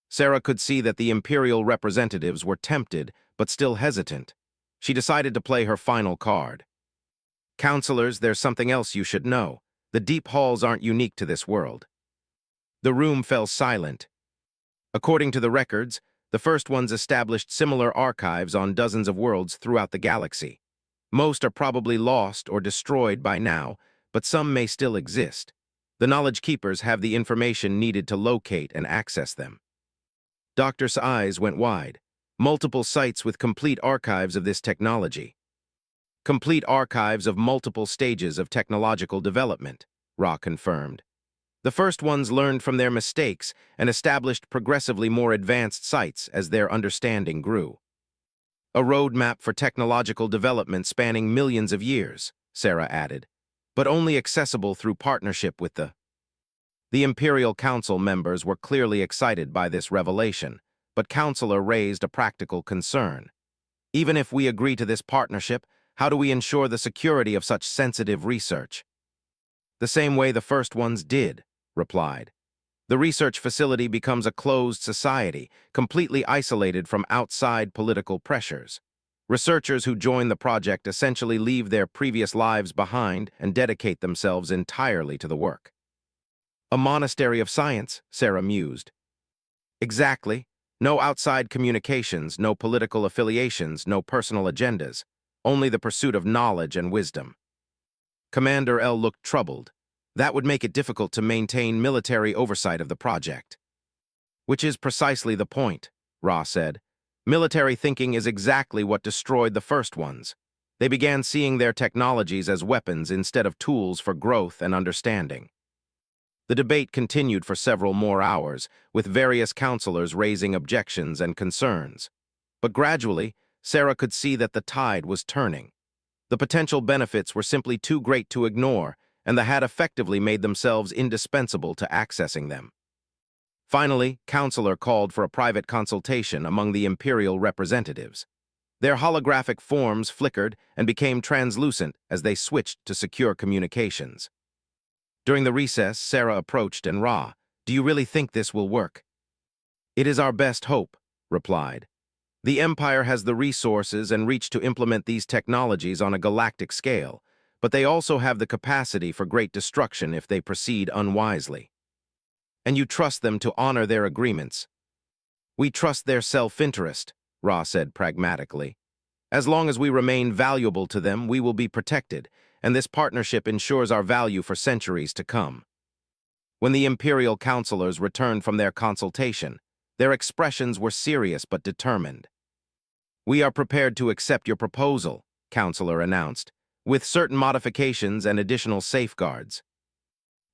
Sarah could see that the Imperial representatives were tempted, but still hesitant. She decided to play her final card. Counselors, there's something else you should know. The deep halls aren't unique to this world. The room fell silent. According to the records, the first ones established similar archives on dozens of worlds throughout the galaxy. Most are probably lost or destroyed by now, but some may still exist. The knowledge keepers have the information needed to locate and access them. Doctor's eyes went wide. Multiple sites with complete archives of this technology. Complete archives of multiple stages of technological development, Ra confirmed. The first ones learned from their mistakes and established progressively more advanced sites as their understanding grew. A roadmap for technological development spanning millions of years, Sarah added, but only accessible through partnership with The Imperial Council members were clearly excited by this revelation, but Counselor raised a practical concern. Even if we agree to this partnership, how do we ensure the security of such sensitive research? The same way the first ones did, replied. The research facility becomes a closed society, completely isolated from outside political pressures. Researchers who join the project essentially leave their previous lives behind and dedicate themselves entirely to the work. A monastery of science, Sarah mused. Exactly. No outside communications, no political affiliations, no personal agendas, only the pursuit of knowledge and wisdom. Commander L looked troubled. That would make it difficult to maintain military oversight of the project. Which is precisely the point, Ra said. Military thinking is exactly what destroyed the first ones. They began seeing their technologies as weapons instead of tools for growth and understanding. The debate continued for several more hours, with various counselors raising objections and concerns. But gradually, Sarah could see that the tide was turning. The potential benefits were simply too great to ignore, and the had effectively made themselves indispensable to accessing them. Finally, Counselor called for a private consultation among the Imperial representatives. Their holographic forms flickered and became translucent as they switched to secure communications. During the recess, Sarah approached and Ra, "Do you really think this will work?" "It is our best hope," replied. "The Empire has the resources and reach to implement these technologies on a galactic scale, but they also have the capacity for great destruction if they proceed unwisely. And you trust them to honor their agreements." "We trust their self-interest," Ra said pragmatically. "As long as we remain valuable to them, we will be protected, and this partnership ensures our value for centuries to come." When the Imperial counselors returned from their consultation, their expressions were serious but determined. "We are prepared to accept your proposal," Counselor announced, "with certain modifications and additional safeguards."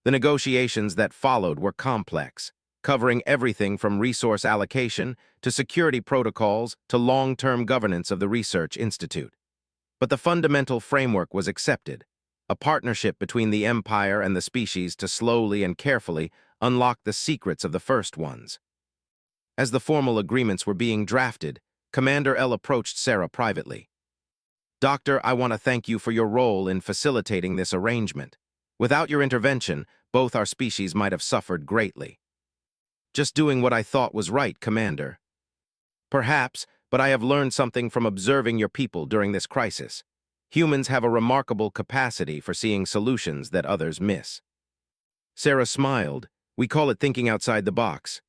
The negotiations that followed were complex, covering everything from resource allocation to security protocols to long-term governance of the Research Institute. But the fundamental framework was accepted, a partnership between the Empire and the species to slowly and carefully unlock the secrets of the first ones. As the formal agreements were being drafted, Commander L approached Sarah privately. "Doctor, I want to thank you for your role in facilitating this arrangement. Without your intervention, both our species might have suffered greatly." "Just doing what I thought was right, Commander." "Perhaps, but I have learned something from observing your people during this crisis. Humans have a remarkable capacity for seeing solutions that others miss." Sarah smiled. "We call it thinking outside the box."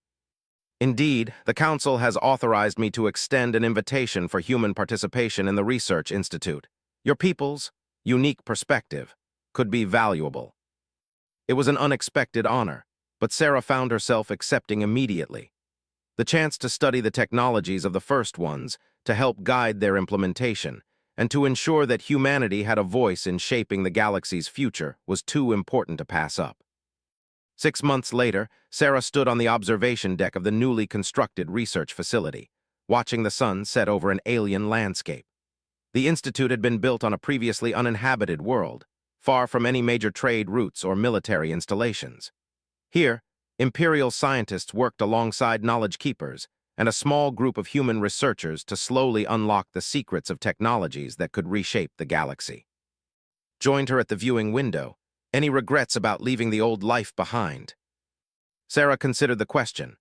"Indeed, the Council has authorized me to extend an invitation for human participation in the Research Institute. Your people's unique perspective could be valuable." It was an unexpected honor, but Sarah found herself accepting immediately. The chance to study the technologies of the first ones, to help guide their implementation, and to ensure that humanity had a voice in shaping the galaxy's future was too important to pass up. 6 months later, Sarah stood on the observation deck of the newly constructed research facility, watching the sun set over an alien landscape. The Institute had been built on a previously uninhabited world, far from any major trade routes or military installations. Here, Imperial scientists worked alongside knowledge keepers and a small group of human researchers to slowly unlock the secrets of technologies that could reshape the galaxy. Joined her at the viewing window. "Any regrets about leaving the old life behind?" Sarah considered the question.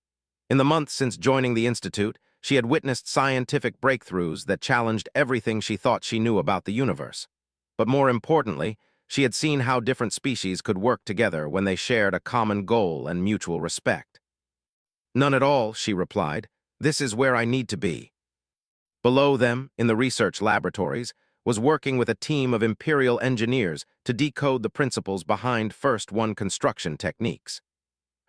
In the months since joining the Institute, she had witnessed scientific breakthroughs that challenged everything she thought she knew about the universe. But more importantly, she had seen how different species could work together when they shared a common goal and mutual respect. "None at all," she replied. "This is where I need to be." Below them, in the research laboratories, was working with a team of Imperial engineers to decode the principles behind First One construction techniques.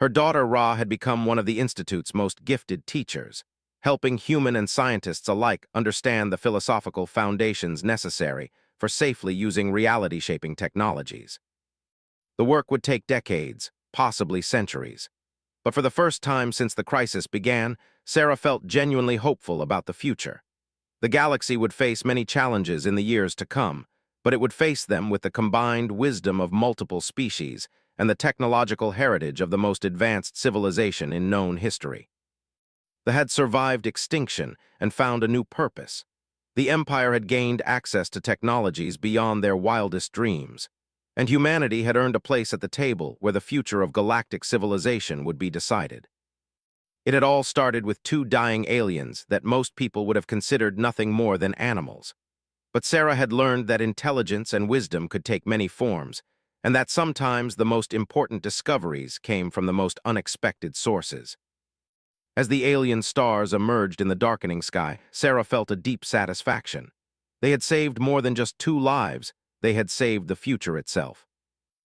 Her daughter Ra had become one of the Institute's most gifted teachers, helping human and scientists alike understand the philosophical foundations necessary for safely using reality-shaping technologies. The work would take decades, possibly centuries. But for the first time since the crisis began, Sarah felt genuinely hopeful about the future. The galaxy would face many challenges in the years to come, but it would face them with the combined wisdom of multiple species and the technological heritage of the most advanced civilization in known history. They had survived extinction and found a new purpose. The Empire had gained access to technologies beyond their wildest dreams, and humanity had earned a place at the table where the future of galactic civilization would be decided. It had all started with two dying aliens that most people would have considered nothing more than animals. But Sarah had learned that intelligence and wisdom could take many forms, and that sometimes the most important discoveries came from the most unexpected sources. As the alien stars emerged in the darkening sky, Sarah felt a deep satisfaction. They had saved more than just two lives, they had saved the future itself.